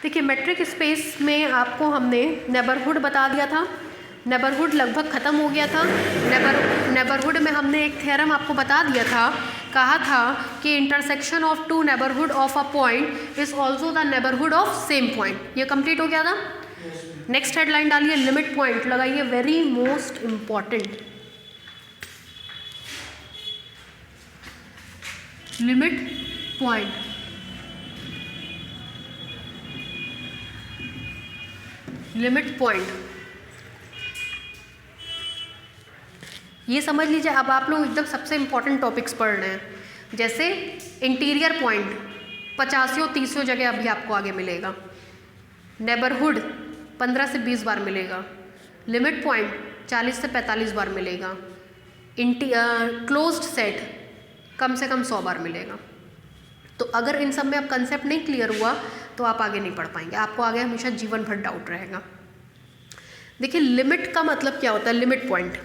देखिए metric space में आपको हमने नेबरहुड बता दिया था, नेबरहुड लगभग ख़त्म हो गया था। नेबरहुड में हमने एक थ्योरम आपको बता दिया था, कहा था कि intersection of two neighbourhood of a point is also the neighbourhood of same point. ये कंप्लीट हो गया था। नेक्स्ट हेडलाइन डालिए, लिमिट पॉइंट लगाइए, very most important. Limit point, limit point ये समझ लीजिए। अब आप लोग एकदम सबसे इंपॉर्टेंट टॉपिक्स पढ़ रहे हैं। जैसे इंटीरियर पॉइंट 50-30 जगह अभी आपको आगे मिलेगा, नेबरहुड 15 से 20 बार मिलेगा, लिमिट पॉइंट 40 से 45 बार मिलेगा, क्लोज्ड सेट कम से कम 100 बार मिलेगा। तो अगर इन सब में अब कंसेप्ट नहीं क्लियर हुआ तो आप आगे नहीं पढ़ पाएंगे, आपको आगे हमेशा जीवन भर डाउट रहेगा। देखिए लिमिट का मतलब क्या होता है, लिमिट पॉइंट,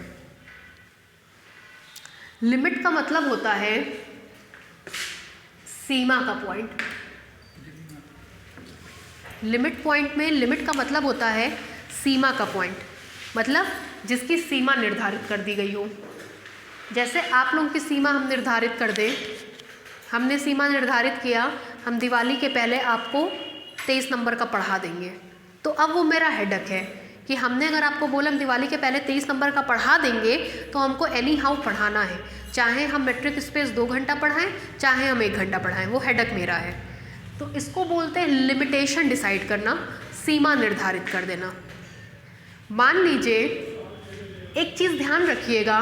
लिमिट का मतलब होता है सीमा का पॉइंट। लिमिट पॉइंट में लिमिट का मतलब होता है सीमा का पॉइंट, मतलब जिसकी सीमा निर्धारित कर दी गई हो। जैसे आप लोगों की सीमा हम निर्धारित कर दें, हमने सीमा निर्धारित किया, हम दिवाली के पहले आपको 23 नंबर का पढ़ा देंगे। तो अब वो मेरा हेडक है कि हमने अगर आपको बोला हम दिवाली के पहले 23 नंबर का पढ़ा देंगे तो हमको एनी हाउ पढ़ाना है, चाहे हम मेट्रिक स्पेस 2 घंटा पढ़ाएं, चाहे हम 1 घंटा पढ़ाएं, वो हेडक मेरा है। तो इसको बोलते हैं लिमिटेशन डिसाइड करना, सीमा निर्धारित कर देना। मान लीजिए एक चीज़ ध्यान रखिएगा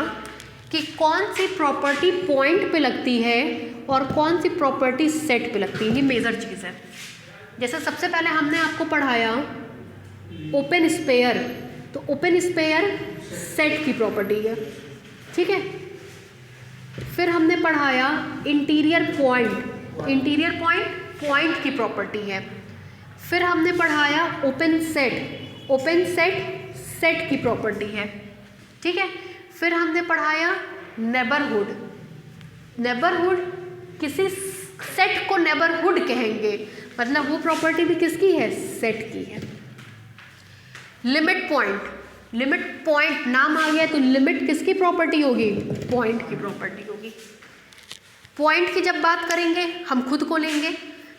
कि कौन सी प्रॉपर्टी पॉइंट पे लगती है और कौन सी प्रॉपर्टी सेट पे लगती है, ये मेजर चीज़ है। जैसे सबसे पहले हमने आपको पढ़ाया ओपन स्पेयर, तो ओपन स्पेयर सेट की प्रॉपर्टी है, ठीक है। फिर हमने पढ़ाया interior point, interior point point की प्रॉपर्टी है। फिर हमने पढ़ाया open set, open set set की प्रॉपर्टी है, ठीक है। फिर हमने पढ़ाया नेबरहुड, नेबरहुड किसी सेट को नेबरहुड कहेंगे, मतलब वो प्रॉपर्टी भी किसकी है, सेट की है। लिमिट पॉइंट, लिमिट पॉइंट नाम आ गया तो लिमिट किसकी प्रॉपर्टी होगी, पॉइंट की प्रॉपर्टी होगी। पॉइंट की जब बात करेंगे हम खुद को लेंगे,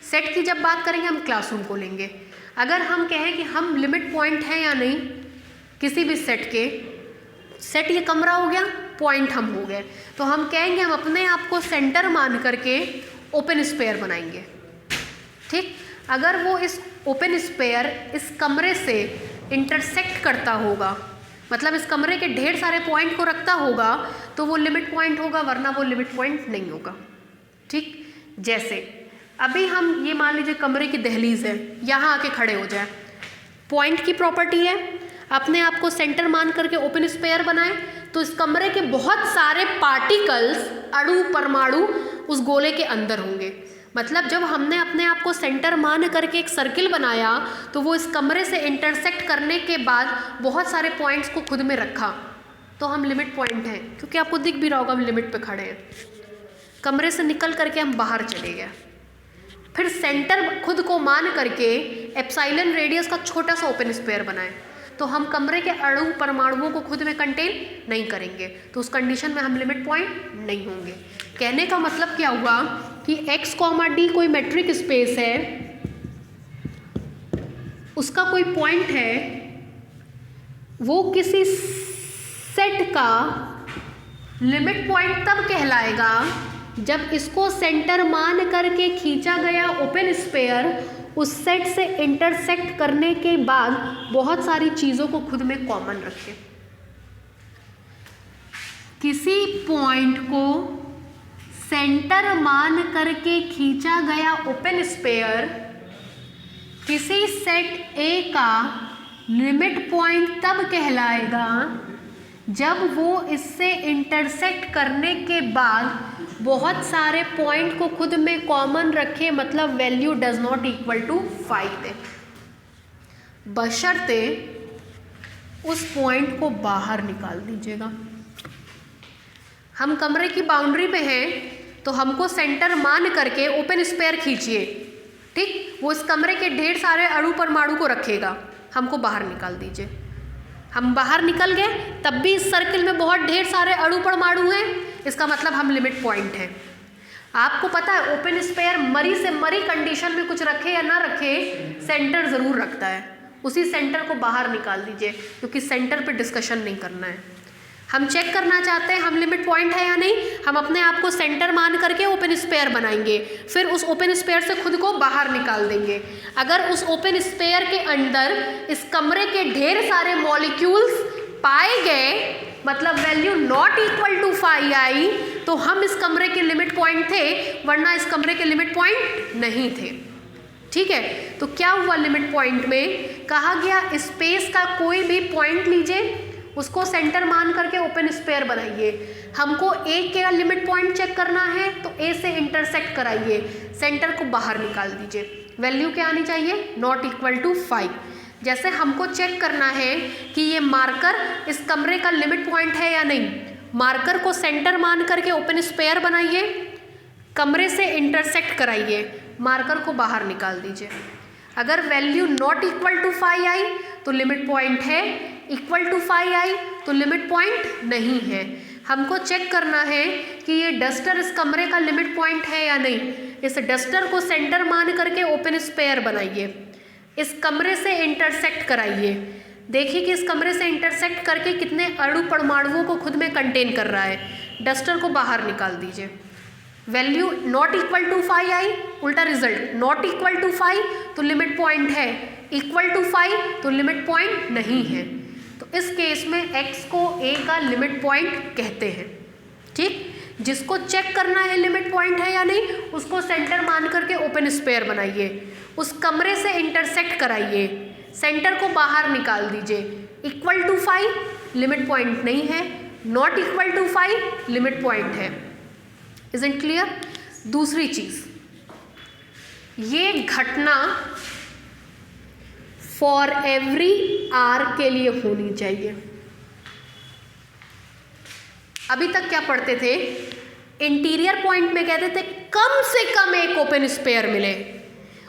सेट की जब बात करेंगे हम क्लासरूम को लेंगे। अगर हम कहें कि हम लिमिट पॉइंट हैं या नहीं किसी भी सेट के, सेट ये कमरा हो गया, पॉइंट हम हो गए, तो हम कहेंगे हम अपने आप को सेंटर मान करके ओपन स्पेयर बनाएंगे, ठीक। अगर वो इस ओपन स्पेयर इस कमरे से इंटरसेक्ट करता होगा, मतलब इस कमरे के ढेर सारे पॉइंट को रखता होगा, तो वो लिमिट पॉइंट होगा, वरना वो लिमिट पॉइंट नहीं होगा, ठीक। जैसे अभी हम ये मान लीजिए कमरे की दहलीज है, यहाँ आके खड़े हो जाए, पॉइंट की प्रॉपर्टी है, अपने आप को सेंटर मान करके ओपन स्पेयर बनाए, तो इस कमरे के बहुत सारे पार्टिकल्स, अणु परमाणु उस गोले के अंदर होंगे। मतलब जब हमने अपने आप को सेंटर मान करके एक सर्किल बनाया तो वो इस कमरे से इंटरसेक्ट करने के बाद बहुत सारे पॉइंट्स को खुद में रखा, तो हम लिमिट पॉइंट हैं, क्योंकि आपको दिख भी रहा होगा हम लिमिट पे खड़े हैं। कमरे से निकल करके हम बाहर चले गए, फिर सेंटर खुद को मान करके एप्सिलॉन रेडियस का छोटा सा ओपन स्पेयर बनाए, तो हम कमरे के अणु परमाणुओं को खुद में कंटेन नहीं करेंगे, तो उस कंडीशन में हम लिमिट पॉइंट नहीं होंगे। कहने का मतलब क्या हुआ कि x, d कोई मेट्रिक स्पेस है, उसका कोई पॉइंट है, वो किसी सेट का लिमिट पॉइंट तब कहलाएगा जब इसको सेंटर मान करके खींचा गया ओपन स्पेयर उस सेट से इंटरसेक्ट करने के बाद बहुत सारी चीज़ों को खुद में कॉमन रखे। किसी पॉइंट को सेंटर मान करके खींचा गया ओपन स्पेयर किसी सेट A का लिमिट पॉइंट तब कहलाएगा जब वो इससे इंटरसेक्ट करने के बाद बहुत सारे पॉइंट को खुद में कॉमन रखे, मतलब value does not equal to 5 दे, बशर्ते उस पॉइंट को बाहर निकाल दीजिएगा। हम कमरे की बाउंड्री पे हैं तो हमको सेंटर मान करके ओपन स्पेयर खींचिए, ठीक, वो इस कमरे के ढेर सारे अणु परमाणु को रखेगा। हमको बाहर निकाल दीजिए। हम बाहर निकल गए, तब भी इस सर्किल में बहुत ढेर सारे अणु परमाणु हैं, इसका मतलब हम लिमिट पॉइंट हैं। आपको पता है ओपन स्फीयर मरी से मरी कंडीशन में कुछ रखे या ना रखे, सेंटर ज़रूर रखता है। उसी सेंटर को बाहर निकाल दीजिए, क्योंकि सेंटर पे डिस्कशन नहीं करना है। हम चेक करना चाहते हैं हम लिमिट पॉइंट है या नहीं, हम अपने आप को सेंटर मान करके ओपन स्फीयर बनाएंगे, फिर उस ओपन स्फीयर से खुद को बाहर निकाल देंगे। अगर उस ओपन स्फीयर के अंदर इस कमरे के ढेर सारे मॉलिक्यूल्स पाए गए, मतलब value not equal to phi I, तो हम इस कमरे के लिमिट पॉइंट थे, वरना इस कमरे के लिमिट पॉइंट नहीं थे। ठीक है, तो क्या हुआ लिमिट पॉइंट में, कहा गया स्पेस का कोई भी पॉइंट लीजिए, उसको सेंटर मान करके ओपन स्फीयर बनाइए। हमको ए के लिमिट पॉइंट चेक करना है, तो ए से इंटरसेक्ट कराइए, सेंटर को बाहर निकाल दीजिए। वैल्यू क्या आनी चाहिए, नॉट इक्वल टू 5। जैसे हमको चेक करना है कि ये मार्कर इस कमरे का लिमिट पॉइंट है या नहीं, मार्कर को सेंटर मान करके ओपन स्फीयर बनाइए, कमरे से इंटरसेक्ट कराइए, मार्कर को बाहर निकाल दीजिए। अगर वैल्यू नॉट इक्वल टू 5 आई तो लिमिट पॉइंट है, इक्वल टू 5 आई तो लिमिट पॉइंट नहीं है। हमको चेक करना है कि ये डस्टर इस कमरे का लिमिट पॉइंट है या नहीं। इस डस्टर को सेंटर मान करके ओपन स्फीयर बनाइए, इस कमरे से इंटरसेक्ट कराइए, देखिए कि इस कमरे से इंटरसेक्ट करके कितने अणु परमाणुओं को खुद में कंटेन कर रहा है। डस्टर को बाहर निकाल दीजिए। वैल्यू नॉट इक्वल टू 5 आई, उल्टा रिजल्ट, नॉट इक्वल टू 5 तो लिमिट पॉइंट है, इक्वल टू 5 तो लिमिट पॉइंट नहीं है। तो इस केस में x को a का लिमिट पॉइंट कहते हैं। ठीक, जिसको चेक करना है लिमिट पॉइंट है या नहीं, उसको सेंटर मान करके ओपन स्फीयर बनाइए, उस कमरे से इंटरसेक्ट कराइए, सेंटर को बाहर निकाल दीजिए। इक्वल टू 5 लिमिट पॉइंट नहीं है, not equal to 5 limit point है। Is it clear? दूसरी चीज, ये घटना फॉर एवरी आर के लिए होनी चाहिए। अभी तक क्या पढ़ते थे, इंटीरियर पॉइंट में कहते थे कम से कम एक ओपन स्फीयर मिले,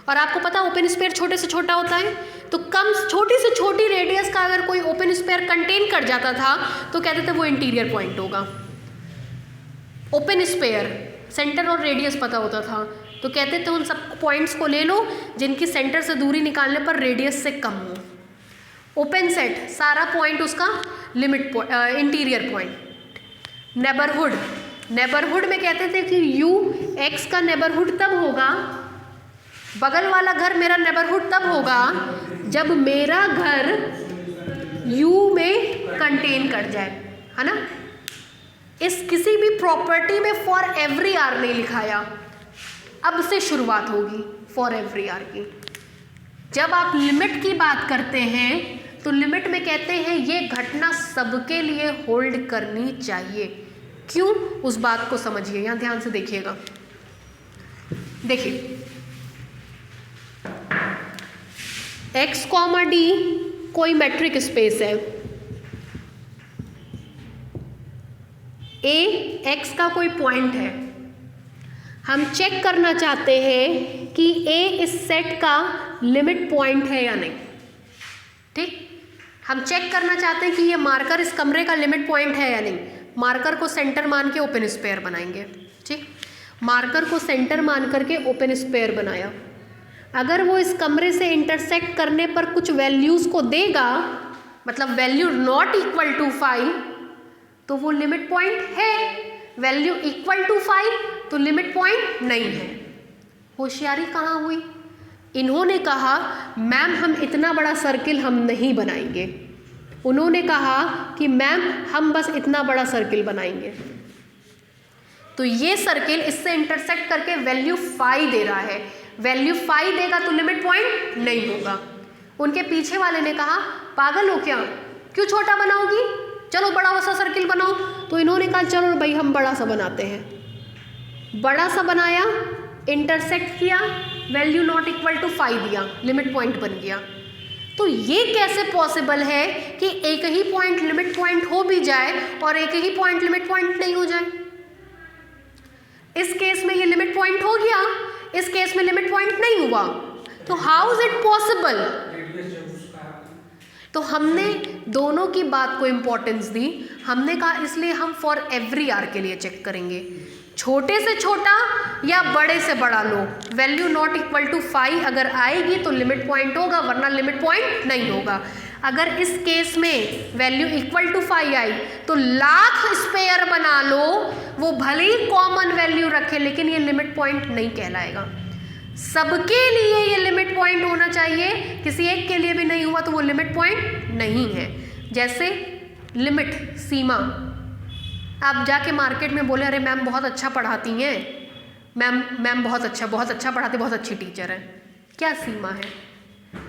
और आपको पता ओपन स्फीयर छोटे से छोटा होता है, तो कम छोटी से छोटी रेडियस का अगर कोई ओपन स्फीयर कंटेन कर जाता था तो कहते थे वो इंटीरियर पॉइंट होगा। ओपन स्फीयर सेंटर और रेडियस पता होता था, तो कहते थे उन सब पॉइंट्स को ले लो जिनकी सेंटर से दूरी निकालने पर रेडियस से कम हो। ओपन सेट सारा पॉइंट उसका limit interior point. Neighbourhood, neighbourhood में कहते थे कि यू एक्स का नेबरहुड तब होगा, बगल वाला घर मेरा नेबरहुड तब होगा जब मेरा घर यू में कंटेन कर जाए, है ना। इस किसी भी प्रॉपर्टी में फॉर एवरी आर नहीं लिखाया, अब से शुरुआत होगी फॉर एवरी आर की। जब आप लिमिट की बात करते हैं तो लिमिट में कहते हैं ये घटना सबके लिए होल्ड करनी चाहिए। क्यों, उस बात को समझिए, यहां ध्यान से देखिएगा। देखिए x, d कोई मैट्रिक स्पेस है, a x का कोई पॉइंट है, हम चेक करना चाहते हैं कि a इस सेट का लिमिट पॉइंट है या नहीं। ठीक, हम चेक करना चाहते हैं कि ये मार्कर इस कमरे का लिमिट पॉइंट है या नहीं। मार्कर को सेंटर मान के ओपन स्फीयर बनाएंगे। ठीक, मार्कर को सेंटर मान करके ओपन स्फीयर बनाया, अगर वो इस कमरे से इंटरसेक्ट करने पर कुछ वैल्यूज़ को देगा, मतलब वैल्यू नॉट इक्वल टू 5 तो वो लिमिट पॉइंट है, वैल्यू इक्वल टू 5 तो लिमिट पॉइंट नहीं है। होशियारी कहाँ हुई, इन्होंने कहा मैम हम इतना बड़ा सर्किल हम नहीं बनाएंगे, उन्होंने कहा कि मैम हम बस इतना बड़ा सर्किल बनाएंगे। तो ये सर्किल इससे इंटरसेक्ट करके वैल्यू 5 दे रहा है, वैल्यू 5 देगा तो लिमिट पॉइंट नहीं होगा। उनके पीछे वाले ने कहा पागल हो क्या, क्यों छोटा बनाओगी, चलो बड़ा सा सर्किल बनाओ। तो इन्होंने कहा चलो भाई हम बड़ा सा बनाते हैं, बड़ा सा बनाया, इंटरसेक्ट किया, वैल्यू नॉट इक्वल टू 5 दिया, लिमिट पॉइंट बन गया। तो ये कैसे पॉसिबल है कि एक ही पॉइंट लिमिट पॉइंट हो भी जाए और एक ही पॉइंट लिमिट पॉइंट नहीं हो जाए। इस केस में ये लिमिट पॉइंट हो गया, इस केस में लिमिट पॉइंट नहीं हुआ। तो हाउ इज इट पॉसिबल? तो हमने दोनों की बात को इम्पोर्टेंस दी। हमने कहा इसलिए हम फॉर एवरी आर के लिए चेक करेंगे, छोटे से छोटा या बड़े से बड़ा लो, वैल्यू नॉट इक्वल टू 5 अगर आएगी तो लिमिट पॉइंट होगा, वरना लिमिट पॉइंट नहीं होगा। अगर इस केस में वैल्यू इक्वल टू 5 आई तो लाख स्पेयर बना लो, वो भले ही कॉमन वैल्यू रखे लेकिन ये लिमिट पॉइंट नहीं कहलाएगा। सबके लिए ये लिमिट पॉइंट होना चाहिए, किसी एक के लिए भी नहीं हुआ तो वो लिमिट पॉइंट नहीं है। जैसे लिमिट, सीमा, आप जाके मार्केट में बोले अरे मैम बहुत अच्छा पढ़ाती हैं, मैम बहुत अच्छा पढ़ाती, बहुत अच्छी टीचर है, क्या सीमा है?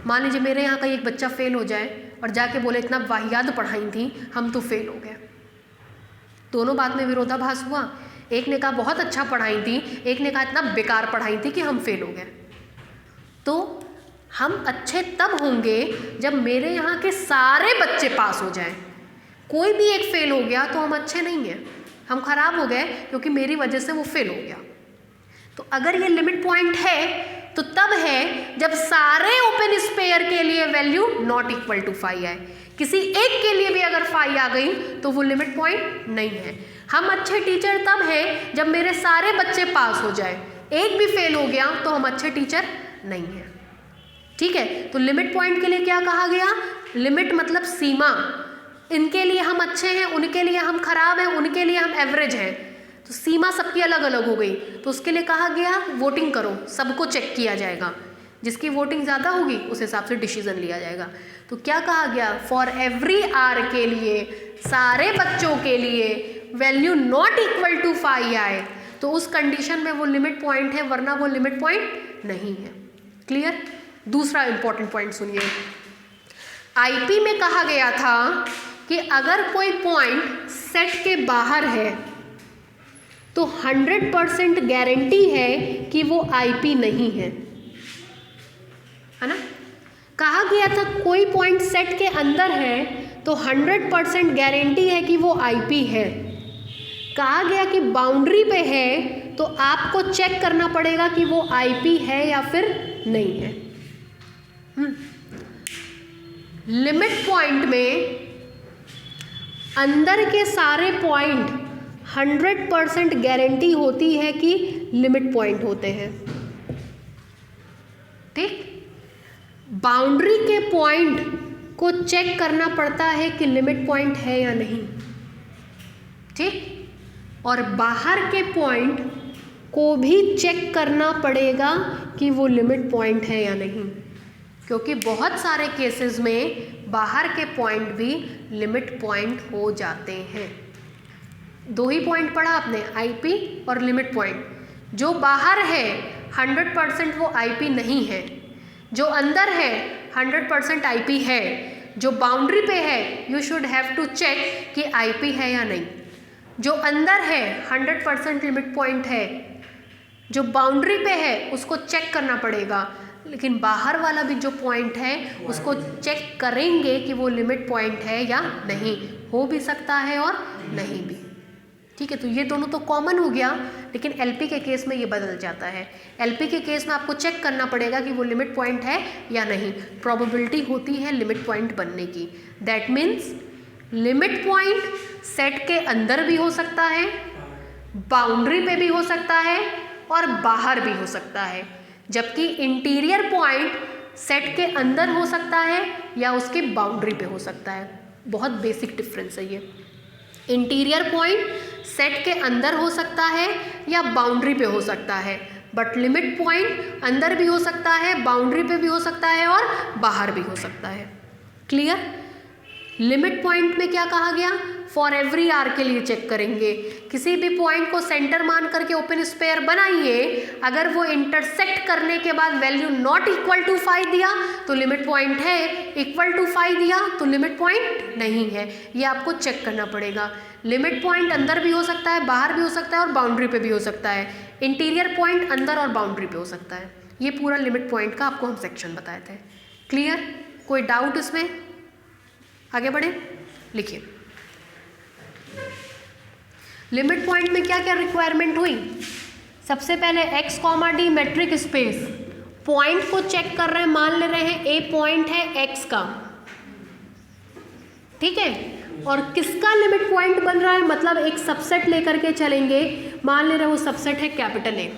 मान लीजिए मेरे यहाँ का एक बच्चा फेल हो जाए और जाके बोले इतना वाहियात पढ़ाई थी, हम तो फेल हो गए। दोनों बात में विरोधाभास हुआ। एक ने कहा बहुत अच्छा पढ़ाई थी, एक ने कहा इतना बेकार पढ़ाई थी कि हम फेल हो गए। तो हम अच्छे तब होंगे जब मेरे यहाँ के सारे बच्चे पास हो जाएं। कोई भी एक फेल हो गया तो हम अच्छे नहीं हैं, हम खराब हो गए क्योंकि मेरी वजह से वो फेल हो गया। तो अगर ये लिमिट पॉइंट है तो तब है जब सारे ओपन स्पेयर के लिए वैल्यू नॉट इक्वल टू 5 आए। किसी एक के लिए भी अगर 5 आ गई तो वो लिमिट पॉइंट नहीं है। हम अच्छे टीचर तब हैं जब मेरे सारे बच्चे पास हो जाए, एक भी फेल हो गया तो हम अच्छे टीचर नहीं हैं। ठीक है, तो लिमिट पॉइंट के लिए क्या कहा गया? लिमिट मतलब सीमा, इनके लिए हम अच्छे हैं, उनके लिए हम खराब हैं, उनके लिए हम एवरेज हैं। तो सीमा सबकी अलग अलग हो गई, तो उसके लिए कहा गया वोटिंग करो, सबको चेक किया जाएगा, जिसकी वोटिंग ज़्यादा होगी उस हिसाब से डिसीजन लिया जाएगा। तो क्या कहा गया? फॉर एवरी आर के लिए, सारे बच्चों के लिए वैल्यू नॉट इक्वल टू 5 आए तो उस कंडीशन में वो लिमिट पॉइंट है, वरना वो लिमिट पॉइंट नहीं है। क्लियर? दूसरा इंपॉर्टेंट पॉइंट सुनिए, आईपी में कहा गया था कि अगर कोई पॉइंट सेट के बाहर है तो 100% गारंटी है कि वो आईपी नहीं है ना? कहा गया था कोई पॉइंट सेट के अंदर है तो 100% गारंटी है कि वो आईपी है। कहा गया कि बाउंड्री पे है तो आपको चेक करना पड़ेगा कि वो आईपी है या फिर नहीं है। लिमिट पॉइंट में अंदर के सारे पॉइंट 100% गारंटी होती है कि लिमिट पॉइंट होते हैं। ठीक, बाउंड्री के पॉइंट को चेक करना पड़ता है कि लिमिट पॉइंट है या नहीं। ठीक, और बाहर के पॉइंट को भी चेक करना पड़ेगा कि वो लिमिट पॉइंट है या नहीं, क्योंकि बहुत सारे केसेस में बाहर के पॉइंट भी लिमिट पॉइंट हो जाते हैं। दो ही पॉइंट पढ़ा आपने, आईपी और लिमिट पॉइंट। जो बाहर है 100% वो आईपी नहीं है, जो अंदर है 100% आईपी है, जो बाउंड्री पे है you should have to check कि आईपी है या नहीं। जो अंदर है 100% लिमिट पॉइंट है, जो बाउंड्री पे है उसको चेक करना पड़ेगा, लेकिन बाहर वाला भी जो पॉइंट है उसको चेक करेंगे कि वो लिमिट पॉइंट है या नहीं। हो भी सकता है और नहीं भी। ठीक है, तो ये दोनों तो कॉमन हो गया, लेकिन एलपी के केस में ये बदल जाता है। एलपी के केस में आपको चेक करना पड़ेगा कि वो लिमिट पॉइंट है या नहीं। प्रोबेबिलिटी होती है लिमिट पॉइंट बनने की। That means limit point set के अंदर भी हो सकता है, बाउंड्री पे भी हो सकता है और बाहर भी हो सकता है, जबकि इंटीरियर पॉइंट सेट के अंदर हो सकता है या उसके बाउंड्री पे हो सकता है। बहुत बेसिक डिफरेंस है ये। इंटीरियर पॉइंट सेट के अंदर हो सकता है या बाउंड्री पे हो सकता है, बट लिमिट पॉइंट अंदर भी हो सकता है, बाउंड्री पे भी हो सकता है और बाहर भी हो सकता है। क्लियर? लिमिट पॉइंट में क्या कहा गया? फॉर एवरी आर के लिए चेक करेंगे। किसी भी पॉइंट को सेंटर मान करके ओपन स्पेयर बनाइए, अगर वो इंटरसेक्ट करने के बाद वैल्यू नॉट इक्वल टू 5 दिया तो लिमिट पॉइंट है, इक्वल टू 5 दिया तो लिमिट पॉइंट नहीं है। ये आपको चेक करना पड़ेगा। लिमिट पॉइंट अंदर भी हो सकता है, बाहर भी हो सकता है और बाउंड्री पे भी हो सकता है। इंटीरियर पॉइंट अंदर और बाउंड्री पे हो सकता है। ये पूरा लिमिट पॉइंट का आपको हम सेक्शन बताए थे। क्लियर? कोई डाउट इसमें? आगे बढ़े, लिखिए। लिमिट पॉइंट में क्या क्या रिक्वायरमेंट हुई? सबसे पहले x, d matric space point को चेक कर रहे हैं, मान ले रहे हैं ए पॉइंट है एक्स का, ठीक है, और किसका लिमिट पॉइंट बन रहा है, मतलब एक सबसेट लेकर के चलेंगे, मान ले रहे हैं वो सबसेट है कैपिटल ए।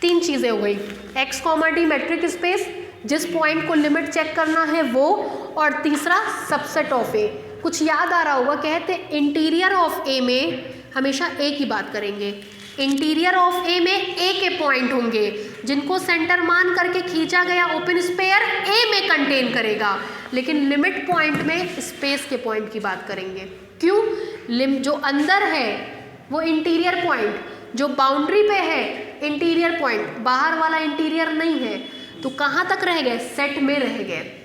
तीन चीज़ें हो गई, x comma d metric space, जिस पॉइंट को लिमिट चेक करना है वो, और तीसरा सबसेट ऑफ ए। कुछ याद आ रहा होगा, कहते इंटीरियर ऑफ ए में हमेशा ए की बात करेंगे, इंटीरियर ऑफ ए में ए के पॉइंट होंगे जिनको सेंटर मान करके खींचा गया ओपन स्पेयर ए में कंटेन करेगा, लेकिन लिमिट पॉइंट में स्पेस के पॉइंट की बात करेंगे। क्यों? जो अंदर है वो इंटीरियर पॉइंट, जो बाउंड्री पे है इंटीरियर पॉइंट, बाहर वाला इंटीरियर नहीं है, तो कहाँ तक रह गए, सेट में रह गए।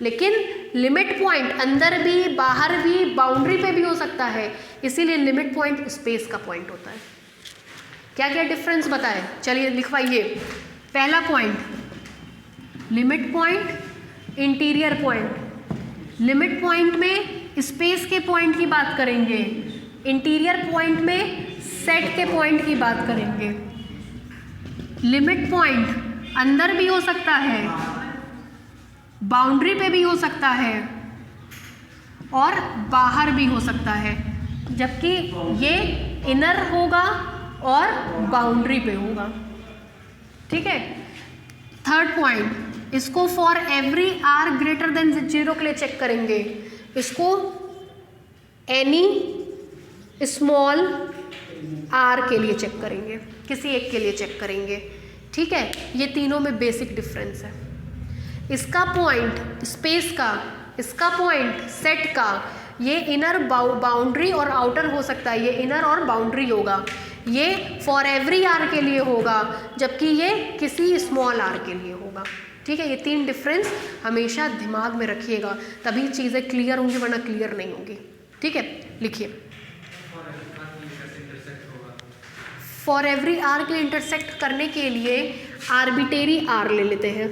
लेकिन लिमिट पॉइंट अंदर भी बाहर भी बाउंड्री पे भी हो सकता है, इसीलिए लिमिट पॉइंट स्पेस का पॉइंट होता है। क्या क्या डिफरेंस बताए, चलिए लिखवाइए। पहला point limit point, interior point. Limit point में स्पेस के पॉइंट की बात करेंगे, इंटीरियर पॉइंट में सेट के पॉइंट की बात करेंगे। लिमिट पॉइंट अंदर भी हो सकता है, बाउंड्री पे भी हो सकता है और बाहर भी हो सकता है, जबकि ये इनर होगा और बाउंड्री पे होगा, ठीक है। थर्ड पॉइंट, इसको for every r greater than 0 के लिए चेक करेंगे, इसको एनी स्मॉल आर के लिए चेक करेंगे, किसी एक के लिए चेक करेंगे, ठीक है। ये तीनों में बेसिक डिफरेंस है। इसका पॉइंट स्पेस का, इसका पॉइंट सेट का, ये इनर बाउंड्री और आउटर हो सकता है, ये इनर और बाउंड्री होगा, ये फॉर एवरी आर के लिए होगा, जबकि ये किसी स्मॉल आर के लिए होगा, ठीक है। ये तीन डिफरेंस हमेशा दिमाग में रखिएगा, तभी चीज़ें क्लियर होंगी, वरना क्लियर नहीं होंगी, ठीक है। लिखिए, फॉर एवरी आर के लिए इंटरसेक्ट करने के लिए आर्बिटेरी आर ले लेते हैं।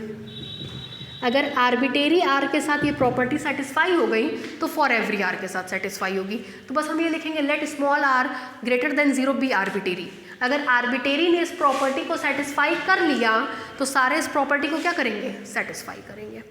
अगर आर्बिटेरी आर के साथ ये प्रॉपर्टी सेटिस्फाई हो गई तो फॉर एवरी आर के साथ सेटिस्फाई होगी। तो बस हम ये लिखेंगे let small r greater than 0 be arbitrary. अगर आर्बिटेरी ने इस प्रॉपर्टी को सेटिस्फाई कर लिया तो सारे इस प्रॉपर्टी को क्या करेंगे, सेटिस्फाई करेंगे,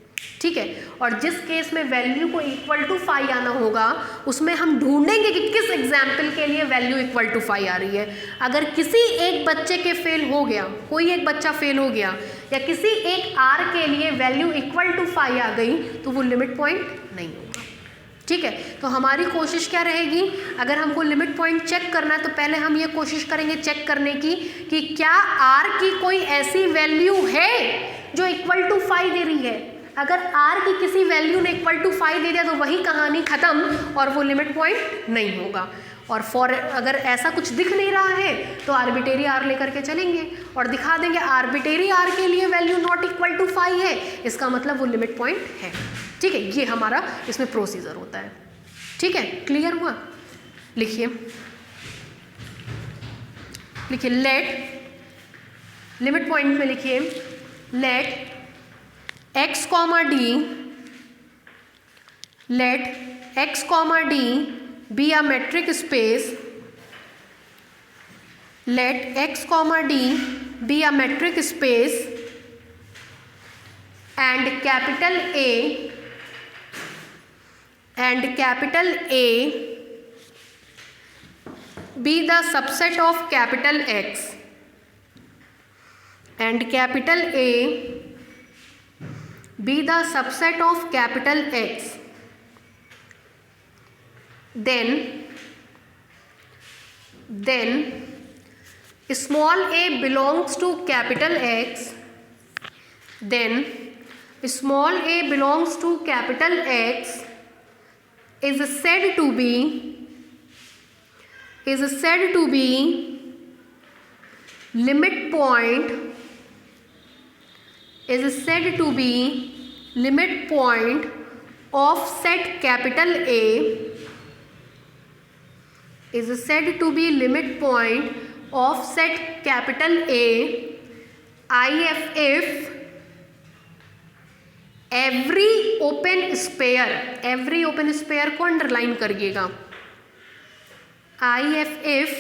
ठीक है। और जिस केस में वैल्यू को इक्वल टू 5 आना होगा उसमें हम ढूंढेंगे कि किस एग्जाम्पल के लिए वैल्यू इक्वल टू 5 आ रही है। अगर किसी एक बच्चे के फेल हो गया, कोई एक बच्चा फेल हो गया, या किसी एक आर के लिए वैल्यू इक्वल टू 5 आ गई तो वो लिमिट पॉइंट नहीं होगा, ठीक है। तो हमारी कोशिश क्या रहेगी, अगर हमको लिमिट पॉइंट चेक करना है तो पहले हम ये कोशिश करेंगे चेक करने की कि क्या आर की कोई ऐसी वैल्यू है जो इक्वल टू 5 दे रही है। अगर आर की किसी वैल्यू ने इक्वल टू 5 दे दिया तो वही कहानी खत्म और वो लिमिट पॉइंट नहीं होगा। और फॉर अगर ऐसा कुछ दिख नहीं रहा है तो आर्बिटेरी आर लेकर के चलेंगे और दिखा देंगे आर्बिटेरी आर के लिए वैल्यू नॉट इक्वल टू 5 है, इसका मतलब वो लिमिट पॉइंट है, ठीक है। ये हमारा इसमें प्रोसीजर होता है, ठीक है। क्लियर हुआ? लिखिए, लिखिए लेट, लिमिट पॉइंट में लिखिए let x comma d, let x comma d be a metric space, let x comma d be a metric space and capital A be the subset of capital X and capital A be the subset of capital X. Then small a belongs to capital X, then small a belongs to capital X is said to be limit point, is said to be limit point of set capital A, is said to be limit point of set capital A if every open sphere को underline करिएगा, if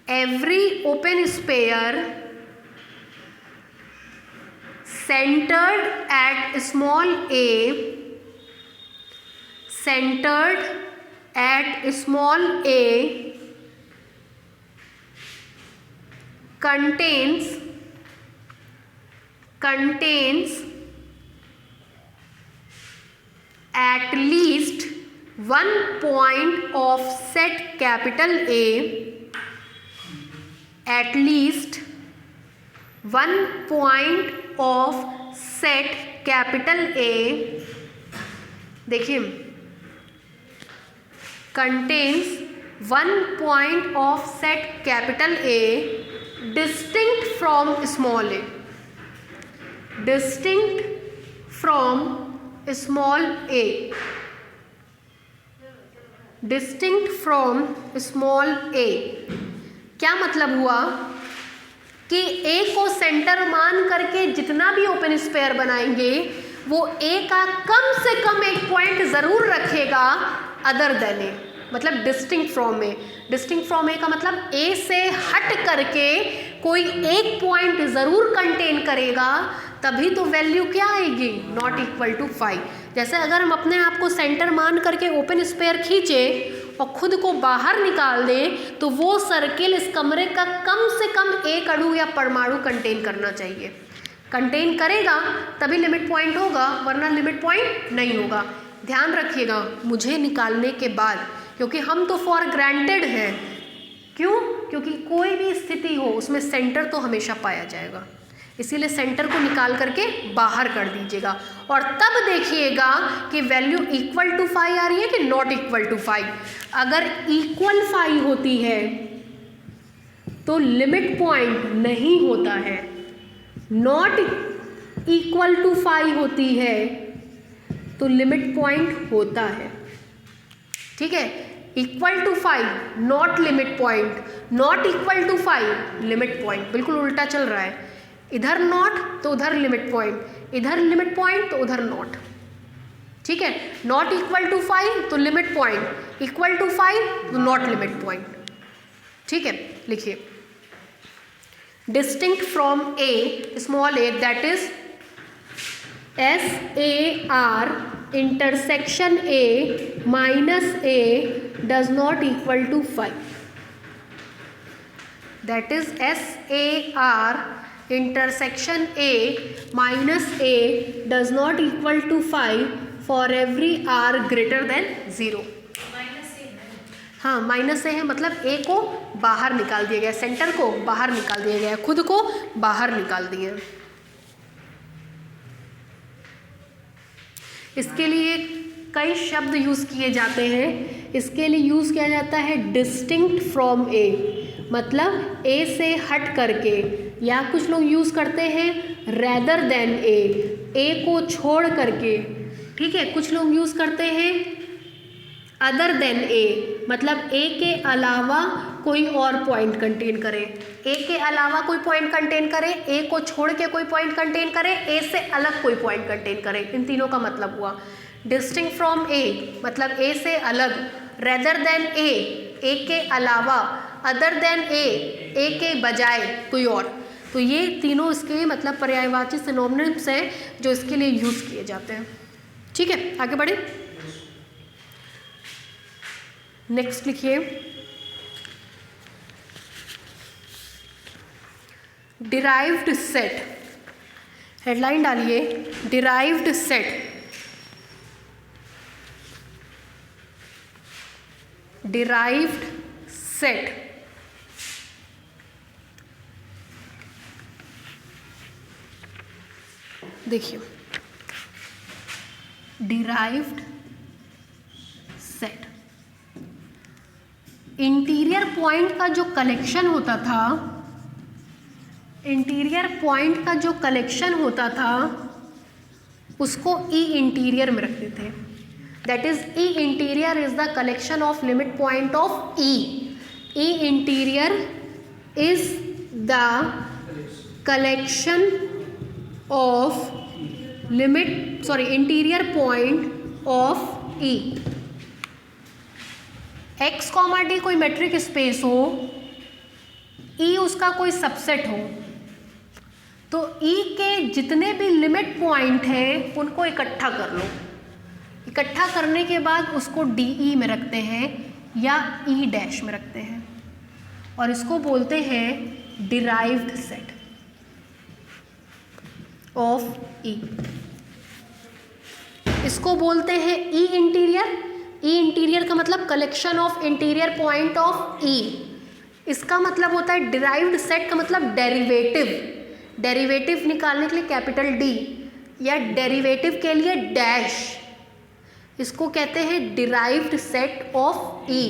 every open sphere centered at small a, centered at small a, contains at least one point of set capital A, at least one point of set capital A, देखिए, contains one point of set capital A distinct from small a, distinct from small a, distinct from small a। क्या मतलब हुआ कि a को centre मान करके जितना भी ओपन स्पेयर बनाएंगे वो a का कम से कम एक पॉइंट जरूर रखेगा अदर देन ए, मतलब distinct from A. Distinct from A का मतलब ए से हट करके कोई एक पॉइंट जरूर कंटेन करेगा, तभी तो वैल्यू क्या आएगी, नॉट इक्वल टू 5। जैसे अगर हम अपने आप को सेंटर मान करके ओपन स्पेयर खींचे और खुद को बाहर निकाल दें तो वो सर्किल इस कमरे का कम से कम एक अणु या परमाणु कंटेन करना चाहिए। कंटेन करेगा तभी लिमिट पॉइंट होगा, वरना लिमिट पॉइंट नहीं होगा। ध्यान रखिएगा मुझे निकालने के बाद, क्योंकि हम तो फॉर ग्रांटेड हैं। क्यों? क्योंकि कोई भी स्थिति हो उसमें सेंटर तो हमेशा पाया जाएगा, इसीलिए सेंटर को निकाल करके बाहर कर दीजिएगा और तब देखिएगा कि वैल्यू इक्वल टू 5 आ रही है कि नॉट इक्वल टू 5। अगर इक्वल 5 होती है तो लिमिट पॉइंट नहीं होता है, नॉट इक्वल टू 5 होती है तो लिमिट पॉइंट होता है। ठीक है, equal to 5 not limit point, not equal to 5 limit point, बिल्कुल उल्टा चल रहा है। इधर नॉट तो उधर लिमिट पॉइंट, इधर लिमिट पॉइंट तो उधर नॉट। ठीक है, नॉट इक्वल टू 5 तो लिमिट पॉइंट, इक्वल टू 5 तो नॉट लिमिट पॉइंट। ठीक है, लिखिए distinct from A small A, that is SAR intersection A minus A does not equal to 5. That is SAR intersection A minus A does not equal to 5 for every R greater than 0. हाँ, minus ए है, मतलब ए को बाहर निकाल दिया गया, centre को बाहर निकाल दिया गया, खुद को बाहर निकाल दिए। इसके लिए कई शब्द यूज़ किए जाते हैं। इसके लिए यूज़ किया जाता है डिस्टिंक्ट फ्रॉम ए, मतलब ए से हट करके, या कुछ लोग यूज़ करते हैं रैदर देन ए को छोड़ करके। ठीक है, कुछ लोग यूज़ करते हैं अदर देन ए, मतलब ए के अलावा कोई और पॉइंट कंटेन करे, ए के अलावा कोई पॉइंट कंटेन करे, ए को छोड़ के कोई पॉइंट कंटेन करे, ए से अलग कोई पॉइंट कंटेन करे। इन तीनों का मतलब हुआ डिस्टिंक्ट फ्रॉम ए, मतलब ए से अलग, रेदर देन ए के अलावा, अदर देन ए के बजाय कोई और। तो ये तीनों इसके मतलब पर्यायवाची सिनोनिम्स हैं जो इसके लिए यूज़ किए जाते हैं। ठीक है, आगे बढ़े। नेक्स्ट लिखिए डिराइव्ड सेट, हेडलाइन डालिए डिराइव्ड सेट। डिराइव्ड सेट देखिए, डिराइव्ड सेट इंटीरियर पॉइंट का जो कलेक्शन होता था, इंटीरियर पॉइंट का जो कलेक्शन होता था उसको ई इंटीरियर में रखते थे। That is E interior is the collection of limit point of E. E interior is the collection of limit interior point of E. X comma D कोई मेट्रिक स्पेस हो, ई उसका कोई सबसेट हो, तो ई के जितने भी लिमिट पॉइंट हैं उनको इकट्ठा कर लो। इकट्ठा करने के बाद उसको डी ई में रखते हैं या ई डैश में रखते हैं और इसको बोलते हैं डिराइव्ड सेट ऑफ ई। इसको बोलते हैं ई इंटीरियर। ई इंटीरियर का मतलब collection of interior point of E. इसका मतलब होता है डिराइव्ड सेट का मतलब डेरिवेटिव। डेरिवेटिव निकालने के लिए कैपिटल डी या डेरिवेटिव के लिए डैश, इसको कहते हैं derived set of E.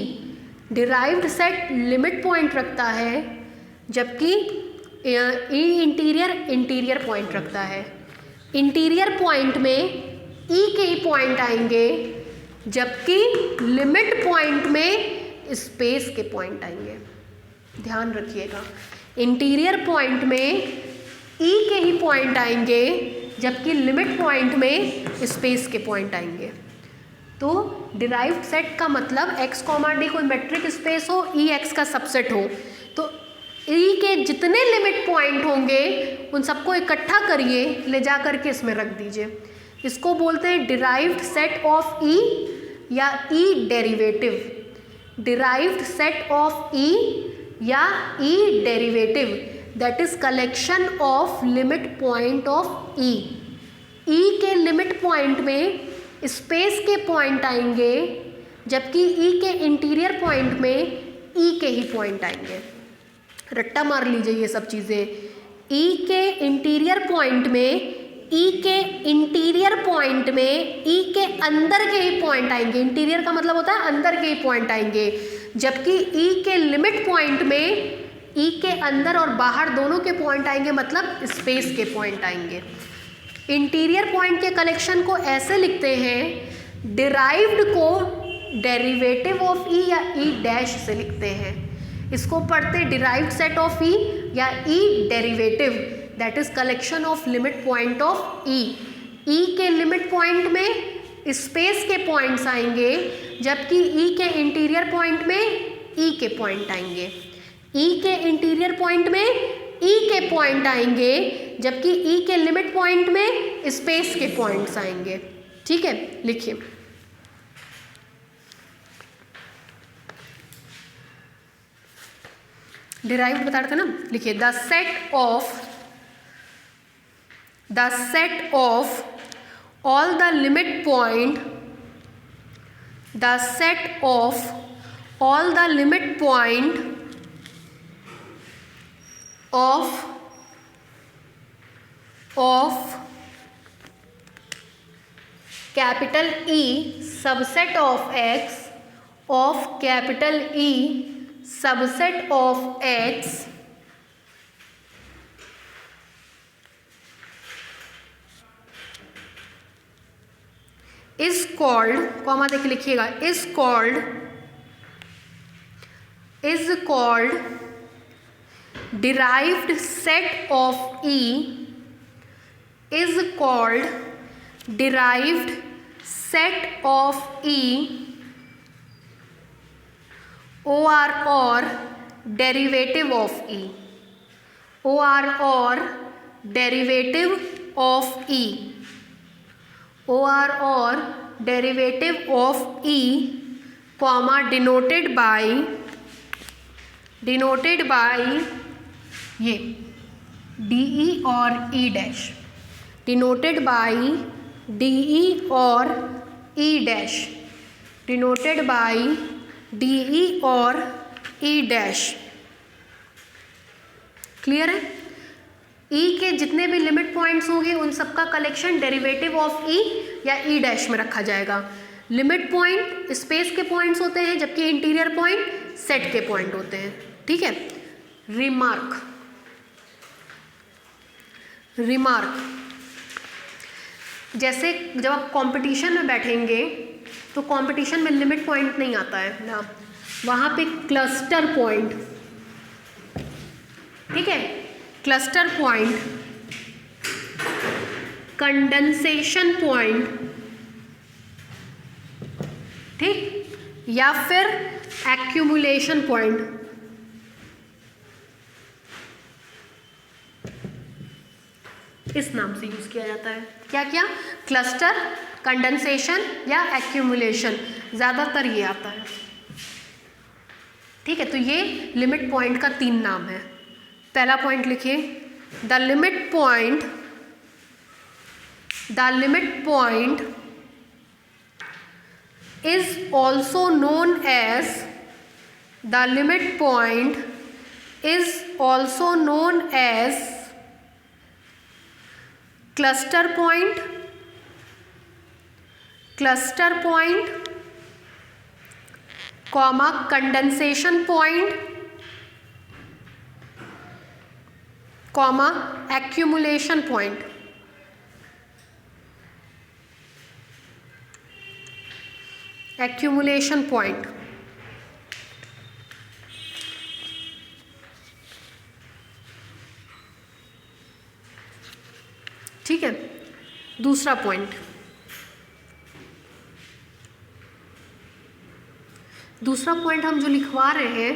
Derived set limit point रखता है जबकि ई इंटीरियर पॉइंट रखता है। इंटीरियर पॉइंट में ई के ही पॉइंट आएंगे जबकि लिमिट पॉइंट में स्पेस के पॉइंट आएंगे। ध्यान रखिएगा, इंटीरियर पॉइंट में ई के ही पॉइंट आएंगे जबकि लिमिट पॉइंट में स्पेस के पॉइंट आएंगे। तो डिराइव्ड सेट का मतलब x, डी कोई मेट्रिक स्पेस हो, ई एक्स का सबसेट हो, तो ई के जितने लिमिट पॉइंट होंगे उन सबको इकट्ठा करिए, ले जा करके इसमें रख दीजिए। इसको बोलते हैं डिराइव्ड सेट ऑफ ई या E derivative. Derived set of E या E derivative that is collection of limit point of E. E के लिमिट पॉइंट में स्पेस के पॉइंट आएंगे जबकि ई के इंटीरियर पॉइंट में ई के ही पॉइंट आएंगे। रट्टा मार लीजिए ये सब चीज़ें। ई के इंटीरियर पॉइंट में, ई के इंटीरियर पॉइंट में ई के अंदर के ही पॉइंट आएंगे। इंटीरियर का मतलब होता है अंदर के ही पॉइंट आएंगे, जबकि ई के लिमिट पॉइंट में ई के अंदर और बाहर दोनों के पॉइंट आएंगे, मतलब स्पेस के पॉइंट आएंगे। इंटीरियर पॉइंट के कलेक्शन को ऐसे लिखते हैं, डिराइव्ड को डेरिवेटिव ऑफ ई या ई डैश से लिखते हैं। इसको पढ़ते डिराइव्ड सेट ऑफ ई या E derivative that is collection of limit point of E. E के लिमिट पॉइंट में स्पेस के पॉइंट्स आएंगे जबकि ई के इंटीरियर पॉइंट में ई के पॉइंट आएंगे। ई के इंटीरियर पॉइंट में ई के पॉइंट आएंगे जबकि ई के लिमिट पॉइंट में स्पेस के पॉइंट्स आएंगे। ठीक है, लिखिए। डिराइव्ड बता रहे थे ना, लिखिए the set of all the limit point, the set of all the limit point of capital E subset of X, of capital E subset of X is called, comma देख लिखिएगा, is called derived set of E, is called derived set of E or derivative of E, or derivative of E, or derivative of E, comma denoted by ये DE और E dash, denoted by DE और E dash, denoted by DE और E dash. Clear है? ई के जितने भी limit points होंगे उन सबका कलेक्शन डेरिवेटिव ऑफ ई या ई डैश में रखा जाएगा। लिमिट पॉइंट स्पेस के पॉइंट्स होते हैं जबकि इंटीरियर पॉइंट सेट के पॉइंट होते हैं। ठीक है। रिमार्क, जैसे जब आप कंपटीशन में बैठेंगे तो कंपटीशन में लिमिट पॉइंट नहीं आता है ना, वहाँ पे क्लस्टर पॉइंट, ठीक है, क्लस्टर पॉइंट, कंडेंसेशन पॉइंट, ठीक, या फिर एक्यूमुलेशन पॉइंट, इस नाम से यूज़ किया जाता है। क्या क्या? क्लस्टर, कंडेंसेशन या एक्यूमुलेशन, ज़्यादातर ये आता है। ठीक है, तो ये लिमिट पॉइंट का 3 नाम है। पहला पॉइंट लिखिए, the limit point is also known as cluster point, comma condensation point, comma accumulation point। Accumulation point. ठीक है, दूसरा पॉइंट, हम जो लिखवा रहे हैं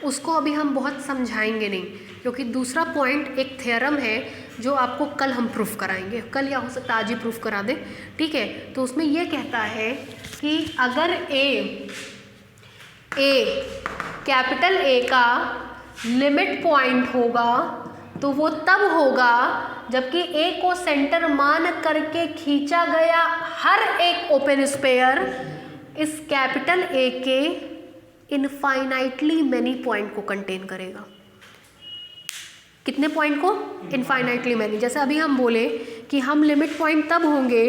उसको अभी हम बहुत समझाएंगे नहीं, क्योंकि दूसरा पॉइंट एक थ्योरम है जो आपको कल हम प्रूफ कराएंगे, कल या हो सकता है आज ही प्रूफ करा दें। ठीक है, तो उसमें ये कहता है कि अगर ए कैपिटल ए का लिमिट पॉइंट होगा तो वो तब होगा जबकि ए को सेंटर मान करके खींचा गया हर एक ओपन स्पेयर इस कैपिटल ए के इनफाइनाइटली मैनी पॉइंट को कंटेन करेगा। कितने पॉइंट को? Infinitely many. जैसे अभी हम बोले कि हम लिमिट पॉइंट तब होंगे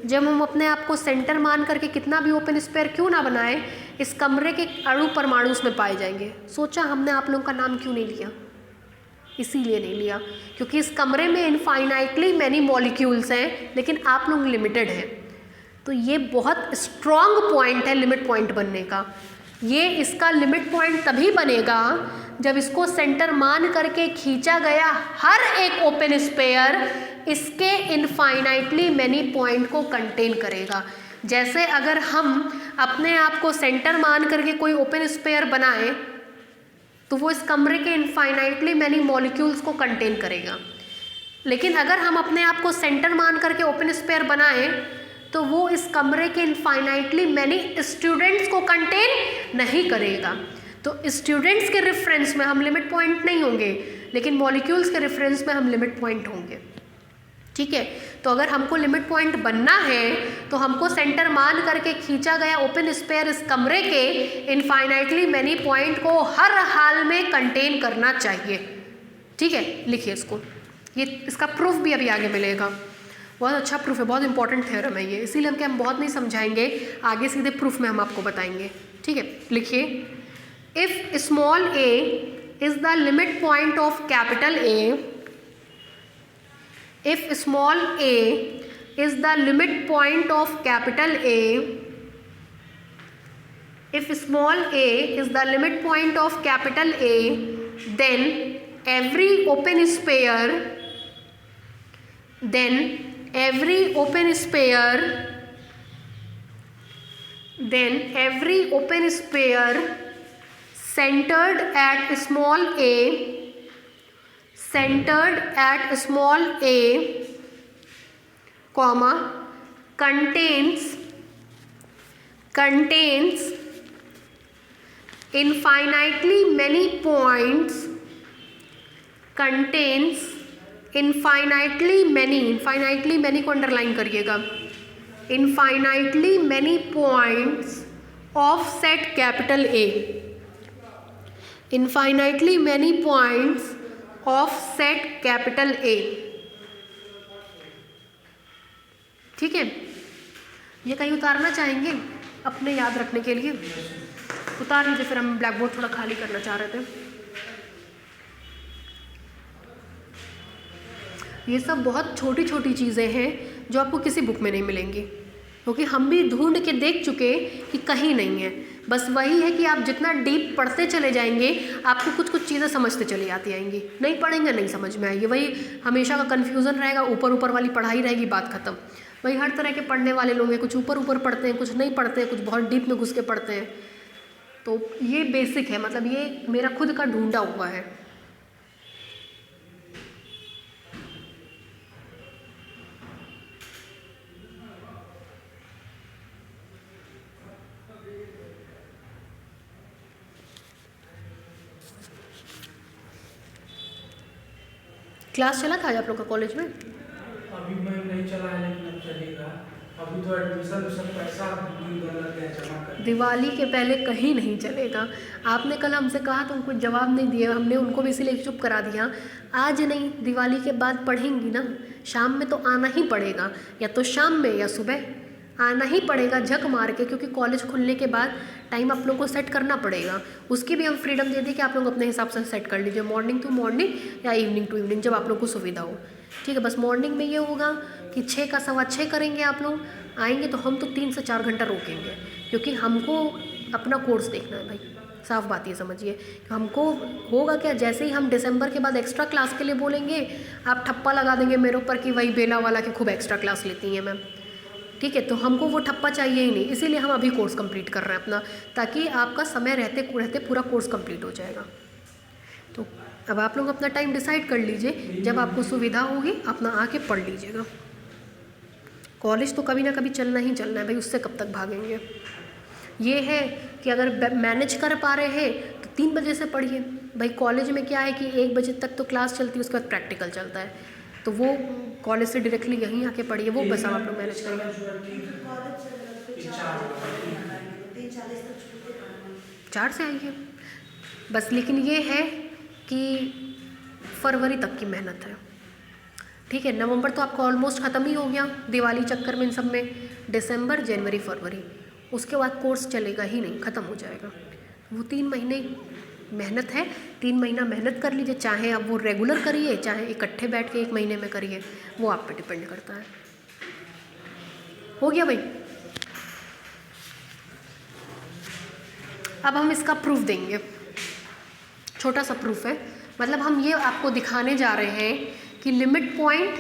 जब हम अपने आप को सेंटर मान करके कितना भी ओपन स्पेयर क्यों ना बनाए, इस कमरे के अणु परमाणु उसमें पाए जाएंगे। सोचा हमने आप लोगों का नाम क्यों नहीं लिया? इसीलिए नहीं लिया क्योंकि इस कमरे में इनफाइनाइटली मैनी मॉलिक्यूल्स हैं, लेकिन आप लोग लिमिटेड हैं। तो ये बहुत स्ट्रॉन्ग पॉइंट है लिमिट पॉइंट बनने का। ये इसका लिमिट पॉइंट तभी बनेगा जब इसको सेंटर मान करके खींचा गया हर एक ओपन स्पेयर इसके इनफाइनाइटली मैनी पॉइंट को कंटेन करेगा। जैसे अगर हम अपने आप को सेंटर मान करके कोई ओपन स्पेयर बनाएं तो वो इस कमरे के इनफाइनाइटली मैनी मॉलिक्यूल्स को कंटेन करेगा, लेकिन अगर हम अपने आप को सेंटर मान करके ओपन स्पेयर बनाएं तो वो इस कमरे के इनफाइनाइटली मैनी स्टूडेंट्स को कंटेन नहीं करेगा। तो स्टूडेंट्स के रेफरेंस में हम लिमिट पॉइंट नहीं होंगे, लेकिन मॉलिक्यूल्स के रेफरेंस में हम लिमिट पॉइंट होंगे। ठीक है, तो अगर हमको लिमिट पॉइंट बनना है तो हमको सेंटर मान करके खींचा गया ओपन स्पेयर इस कमरे के इनफाइनाइटली मैनी पॉइंट को हर हाल में कंटेन करना चाहिए। ठीक है, लिखिए इसको, ये इसका प्रूफ भी अभी आगे मिलेगा। बहुत अच्छा प्रूफ है, बहुत इंपॉर्टेंट थ्योरम है ये, इसीलिए हम बहुत नहीं समझाएंगे, आगे सीधे प्रूफ में हम आपको बताएंगे। ठीक है, लिखिए, if small a is the limit point of capital A, if small a is the limit point of capital A, if small a is the limit point of capital A, then every open sphere centered at small a, comma, contains infinitely many points, infinitely many को underline करिएगा, infinitely many points of set capital A, infinitely many points of set capital A। ठीक है, ये कहीं उतारना चाहेंगे अपने याद रखने के लिए? उतार लीजिए, फिर हम ब्लैक बोर्ड थोड़ा खाली करना चाह रहे थे। ये सब बहुत छोटी छोटी चीज़ें हैं जो आपको किसी बुक में नहीं मिलेंगी, क्योंकि हम भी ढूंढ के देख चुके कि कहीं नहीं है। बस वही है कि आप जितना डीप पढ़ते चले जाएंगे आपको कुछ कुछ चीज़ें समझते चली आती आएंगी, नहीं पढ़ेंगे नहीं समझ में आएगी। वही हमेशा का कन्फ्यूज़न रहेगा, ऊपर ऊपर वाली पढ़ाई रहेगी, बात खत्म। वही हर तरह के पढ़ने वाले लोग हैं, कुछ ऊपर ऊपर पढ़ते हैं, कुछ नहीं पढ़ते हैं, कुछ बहुत डीप में घुस के पढ़ते हैं। तो ये बेसिक है, मतलब ये मेरा खुद का ढूंढा हुआ है। क्लास चला था आज आप लोग का कॉलेज में? अभी मैं नहीं चला है, लेकिन अब चलेगा। अभी तो एडमिशन सब पैसा लग गया जमा कर। दिवाली के पहले कहीं नहीं चलेगा। आपने कल हमसे कहा तो उनको जवाब नहीं दिया, हमने उनको भी इसीलिए चुप करा दिया। आज नहीं, दिवाली के बाद पढ़ेंगी ना, शाम में तो आना ही पड़ेगा, या तो शाम में या सुबह आना ही पड़ेगा झक मार के, क्योंकि कॉलेज खुलने के बाद टाइम आप लोगों को सेट करना पड़ेगा। उसकी भी हम फ्रीडम दे दी कि आप लोग अपने हिसाब से सेट कर लीजिए, मॉर्निंग टू मॉर्निंग या इवनिंग टू इवनिंग, जब आप लोग को सुविधा हो। ठीक है, बस मॉर्निंग में ये होगा कि 6 का 6:15 करेंगे, आप लोग आएंगे तो हम तो 3 से 4 घंटा रोकेंगे, क्योंकि हमको अपना कोर्स देखना है भाई, साफ बात ये समझिए। हमको होगा क्या, जैसे ही हम दिसंबर के बाद एक्स्ट्रा क्लास के लिए बोलेंगे, आप ठप्पा लगा देंगे मेरे ऊपर कि वही बेला वाला कि खूब एक्स्ट्रा क्लास लेती हैं मैम। ठीक है, तो हमको वो ठप्पा चाहिए ही नहीं, इसीलिए हम अभी कोर्स कंप्लीट कर रहे हैं अपना, ताकि आपका समय रहते रहते पूरा कोर्स कंप्लीट हो जाएगा। तो अब आप लोग अपना टाइम डिसाइड कर लीजिए, जब आपको सुविधा होगी अपना आके पढ़ लीजिएगा। कॉलेज तो कभी ना कभी चलना ही चलना है भाई, उससे कब तक भागेंगे। ये है कि अगर मैनेज कर पा रहे हैं तो 3 बजे से पढ़िए भाई। कॉलेज में क्या है कि 1 बजे तक तो क्लास चलती है, उसके बाद प्रैक्टिकल चलता है, तो वो कॉलेज से डायरेक्टली यहीं आके पढ़िए, वो बस आप लोग मैनेज करिए। 4 से आइए बस, लेकिन ये है कि फरवरी तक की मेहनत है। ठीक है, नवंबर तो आपका ऑलमोस्ट ख़त्म ही हो गया दिवाली चक्कर में इन सब में। दिसंबर, जनवरी, फरवरी, उसके बाद कोर्स चलेगा ही नहीं, ख़त्म हो जाएगा। वो 3 महीने मेहनत है, 3 महीना मेहनत कर लीजिए, चाहे आप वो रेगुलर करिए, चाहे इकट्ठे बैठ के 1 महीने में करिए, वो आप पे डिपेंड करता है। हो गया भाई। अब हम इसका प्रूफ देंगे, छोटा सा प्रूफ है, मतलब हम ये आपको दिखाने जा रहे हैं कि लिमिट पॉइंट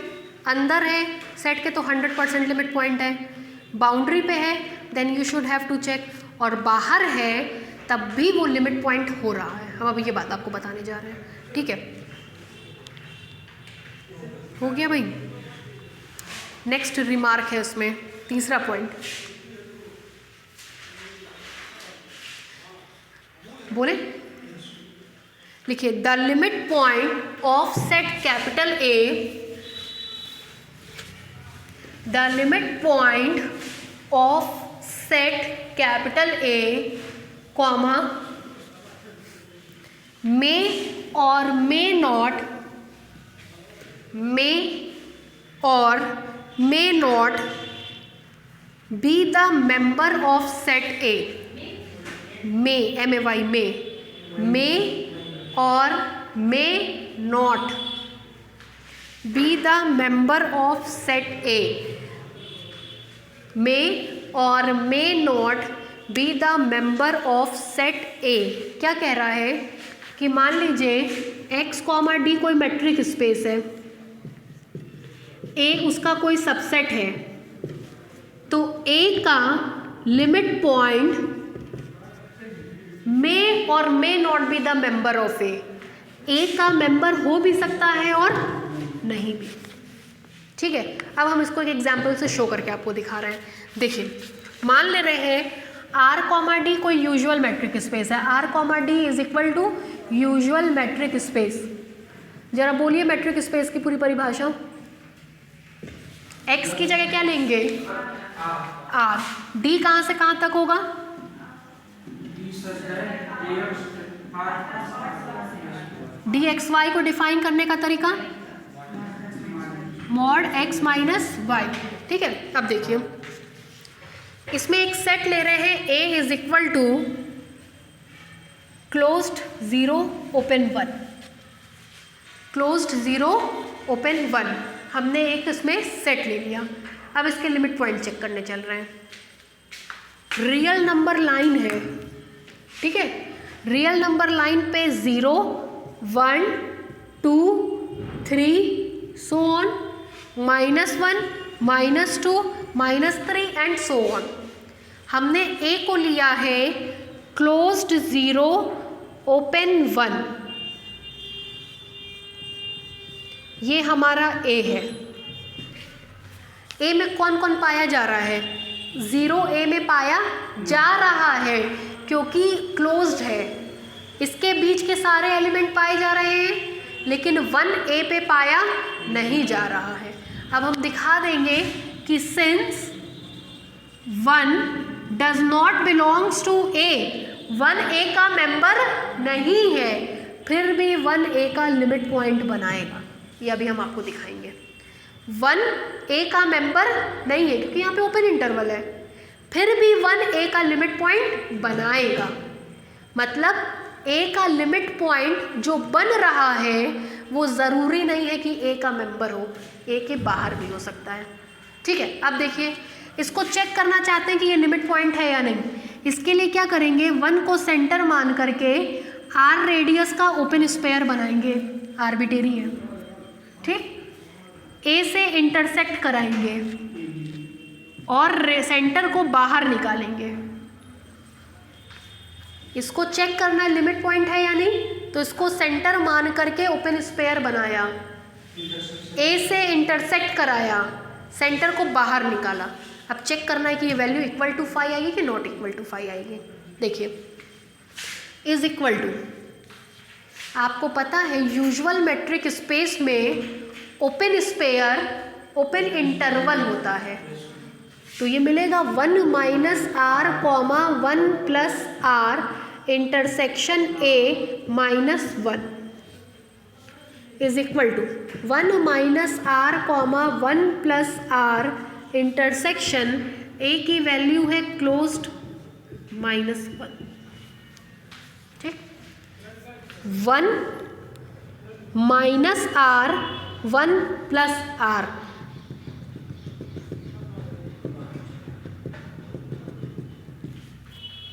अंदर है सेट के तो 100% लिमिट पॉइंट है, बाउंड्री पे है then you should have to check, और बाहर है तब भी वो लिमिट पॉइंट हो रहा है। हम अभी ये बात आपको बताने जा रहे हैं। ठीक है, हो गया भाई। नेक्स्ट रिमार्क है उसमें, तीसरा पॉइंट बोले, लिखिए the limit point of set capital A, the limit point of set capital A comma may और मे नॉट, मे और may not be the member of set A. May, MAY, may और may not be the member of set A, may और may not be the member of set A. क्या कह रहा है कि मान लीजिए x, D कोई मैट्रिक स्पेस है, A उसका कोई सबसेट है, तो A का लिमिट पॉइंट मे और may not be the member of A, A का मेंबर हो भी सकता है और नहीं भी। ठीक है, अब हम इसको एक एग्जाम्पल से शो करके आपको दिखा रहे हैं। देखिए, मान ले रहे हैं R, D कोई यूजुअल मैट्रिक स्पेस है, R, D is equal to usual metric space. जरा बोलिए मैट्रिक स्पेस की पूरी परिभाषा। X की जगह क्या लेंगे? R। D कहाँ से कहाँ तक होगा? DXY को डिफाइन करने का तरीका मॉड x माइनस वाई। ठीक है, अब देखिए इसमें एक सेट ले रहे हैं A is equal to closed 0 open 1, closed 0 open 1, हमने एक इसमें सेट ले लिया। अब इसके लिमिट पॉइंट चेक करने चल रहे हैं। रियल नंबर लाइन है, ठीक है, रियल नंबर लाइन पे 0, 1, 2, 3 so on, -1, -2, -3 and so on. हमने ए को लिया है क्लोज्ड 0 ओपन 1, ये हमारा ए है। ए में कौन कौन पाया जा रहा है? 0 ए में पाया जा रहा है क्योंकि क्लोज्ड है। इसके बीच के सारे एलिमेंट पाए जा रहे हैं लेकिन 1A पे पाया नहीं जा रहा है। अब हम दिखा देंगे कि since 1 does not belongs to A, 1A का मेंबर नहीं है, फिर भी 1A का लिमिट पॉइंट बनाएगा। ये अभी हम आपको दिखाएंगे। 1A का मेंबर नहीं है क्योंकि यहाँ पे ओपन इंटरवल है, फिर भी 1A का लिमिट पॉइंट बनाएगा। मतलब A का लिमिट पॉइंट जो बन रहा है वो ज़रूरी नहीं है कि A का मेंबर हो, A के बाहर भी हो सकता है। ठीक है, अब देखिए इसको चेक करना चाहते हैं कि ये लिमिट पॉइंट है या नहीं। इसके लिए क्या करेंगे, 1 को सेंटर मान करके R रेडियस का ओपन स्पेयर बनाएंगे, आर्बिट्रेरी है, ठीक। A से इंटरसेक्ट कराएंगे और सेंटर को बाहर निकालेंगे। इसको चेक करना है लिमिट पॉइंट है या नहीं, तो इसको सेंटर मान करके ओपन स्पेयर बनाया, A से इंटरसेक्ट कराया, सेंटर को बाहर निकाला। अब चेक करना है कि ये वैल्यू इक्वल टू 5 आएगी कि नॉट इक्वल टू 5 आएगी। देखिए इज इक्वल टू, आपको पता है यूजुअल मेट्रिक स्पेस में ओपन स्पेयर ओपन इंटरवल होता है, तो ये मिलेगा 1 minus r comma 1 plus r intersection A minus 1 is equal to 1 minus r comma 1 plus r intersection A की वैल्यू है क्लोज्ड माइनस 1, ठीक। 1 माइनस आर 1 प्लस आर,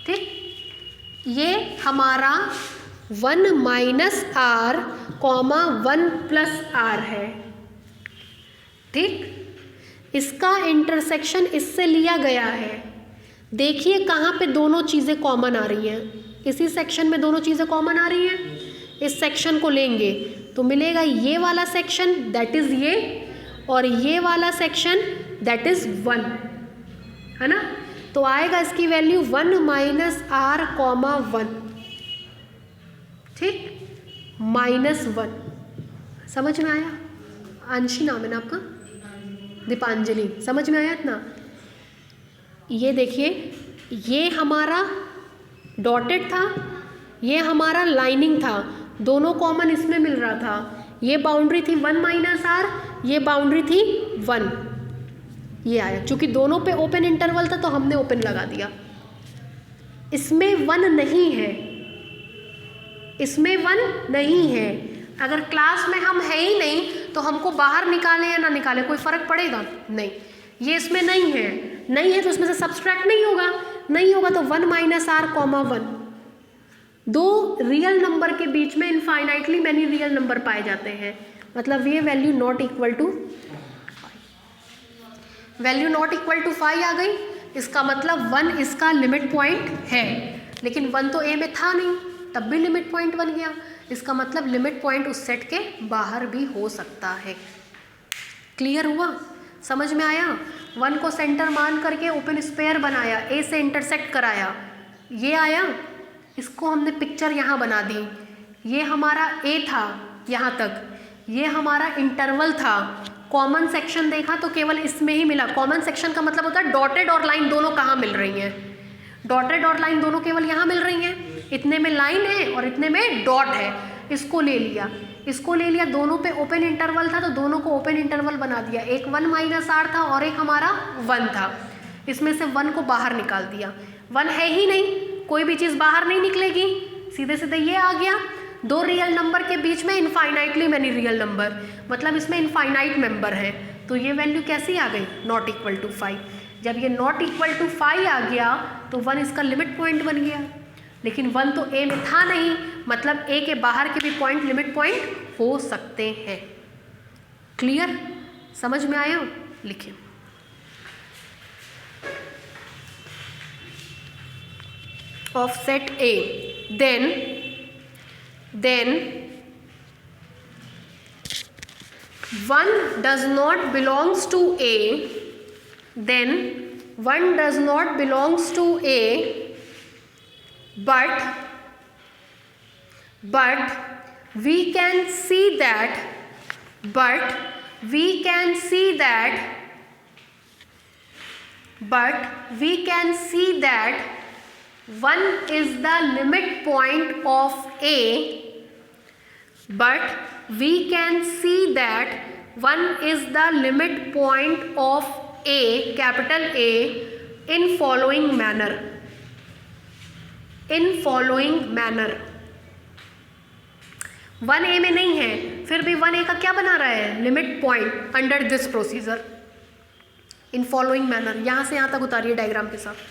ठीक। ये हमारा 1 minus r comma 1 plus r है, ठीक। इसका इंटरसेक्शन इससे लिया गया है। देखिए कहाँ पे दोनों चीज़ें कॉमन आ रही हैं, इसी सेक्शन में दोनों चीज़ें कॉमन आ रही हैं। इस सेक्शन को लेंगे तो मिलेगा ये वाला सेक्शन दैट इज़ ये, और ये वाला सेक्शन दैट इज़ 1, है ना। तो आएगा इसकी वैल्यू 1 माइनस आर कॉमा 1, ठीक, माइनस 1। समझ में आया? अंशी नाम है ना आपका, दीपांजलि, समझ में आया इतना? ये देखिए ये हमारा डॉटेड था, ये हमारा लाइनिंग था, दोनों कॉमन इसमें मिल रहा था। ये बाउंड्री थी 1 माइनस आर, ये बाउंड्री थी 1, ये आया। चूँकि दोनों पे ओपन इंटरवल था तो हमने ओपन लगा दिया। इसमें 1 नहीं है, इसमें 1 नहीं है। अगर क्लास में हम है ही नहीं तो हमको बाहर निकाले या ना निकाले कोई फ़र्क पड़ेगा नहीं। ये इसमें नहीं है, नहीं है तो इसमें से सब्सट्रैक्ट नहीं होगा, नहीं होगा तो 1 माइनस आर कॉमा 1। दो रियल नंबर के बीच में इनफाइनाइटली मैनी रियल नंबर पाए जाते हैं, मतलब ये value not equal to 5, value not equal to 5 आ गई। इसका मतलब 1 इसका लिमिट पॉइंट है, लेकिन 1 तो A में था नहीं, तब भी लिमिट पॉइंट बन गया। इसका मतलब लिमिट पॉइंट उस सेट के बाहर भी हो सकता है। क्लियर हुआ? समझ में आया? 1 को सेंटर मान करके ओपन स्पेयर बनाया, A से इंटरसेक्ट कराया, ये आया। इसको हमने पिक्चर यहाँ बना दी। ये हमारा A था यहाँ तक, ये हमारा इंटरवल था। कॉमन सेक्शन देखा तो केवल इसमें ही मिला। कॉमन सेक्शन का मतलब होता है डॉटेड और लाइन दोनों कहाँ मिल रही हैं, डॉटेड और लाइन दोनों केवल यहाँ मिल रही हैं। इतने में लाइन है और इतने में डॉट है, इसको ले लिया, इसको ले लिया। दोनों पे ओपन इंटरवल था तो दोनों को ओपन इंटरवल बना दिया। एक 1 माइनस आर था और एक हमारा 1 था, इसमें से 1 को बाहर निकाल दिया। 1 है ही नहीं, कोई भी चीज़ बाहर नहीं निकलेगी, सीधे सीधे ये आ गया। दो रियल नंबर के बीच में इनफाइनाइटली मैनी रियल नंबर, मतलब इसमें इनफाइनाइट मेंबर है, तो ये वैल्यू कैसी आ गई? Not equal to 5। जब ये नॉट इक्वल टू 5 आ गया तो 1 इसका लिमिट पॉइंट बन गया, लेकिन 1 तो A में था नहीं, मतलब A के बाहर के भी पॉइंट लिमिट पॉइंट हो सकते हैं। क्लियर? समझ में आया? लिखिए। Of set A, then 1 does not belongs to A, then 1 does not belongs to A, but we can see that, but we can see that one is the limit point of A, but we can see that one is the limit point of A, capital A, in following manner. In following manner 1A में नहीं है, फिर भी 1A का क्या बना रहा है, limit point under this procedure in following manner. यहां से यहां तक उतारिए डायग्राम के साथ।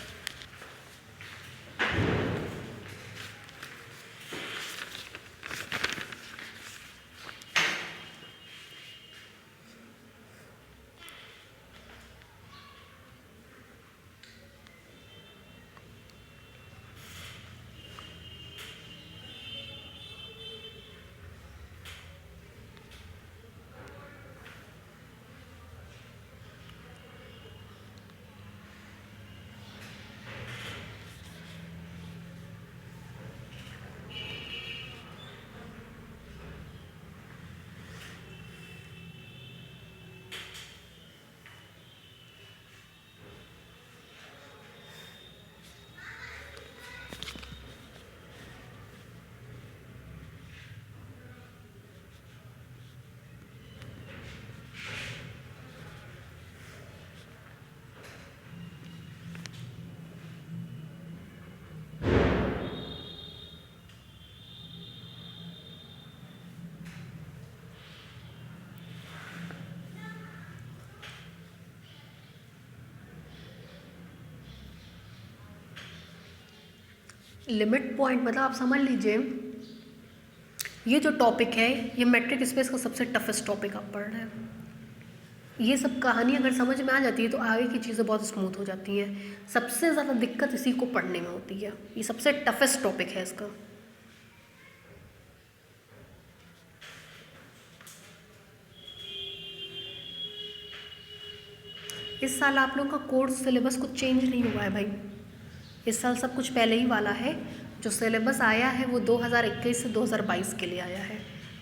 लिमिट पॉइंट मतलब आप समझ लीजिए, ये जो टॉपिक है ये मेट्रिक स्पेस का सबसे टफेस्ट टॉपिक आप पढ़ रहे हैं। ये सब कहानी अगर समझ में आ जाती है तो आगे की चीज़ें बहुत स्मूथ हो जाती हैं। सबसे ज़्यादा दिक्कत इसी को पढ़ने में होती है, ये सबसे टफेस्ट टॉपिक है इसका। इस साल आप लोगों का कोर्स सिलेबस कुछ चेंज नहीं हुआ है भाई, इस साल सब कुछ पहले ही वाला है। जो सिलेबस आया है वो 2021 से 2022 के लिए आया है,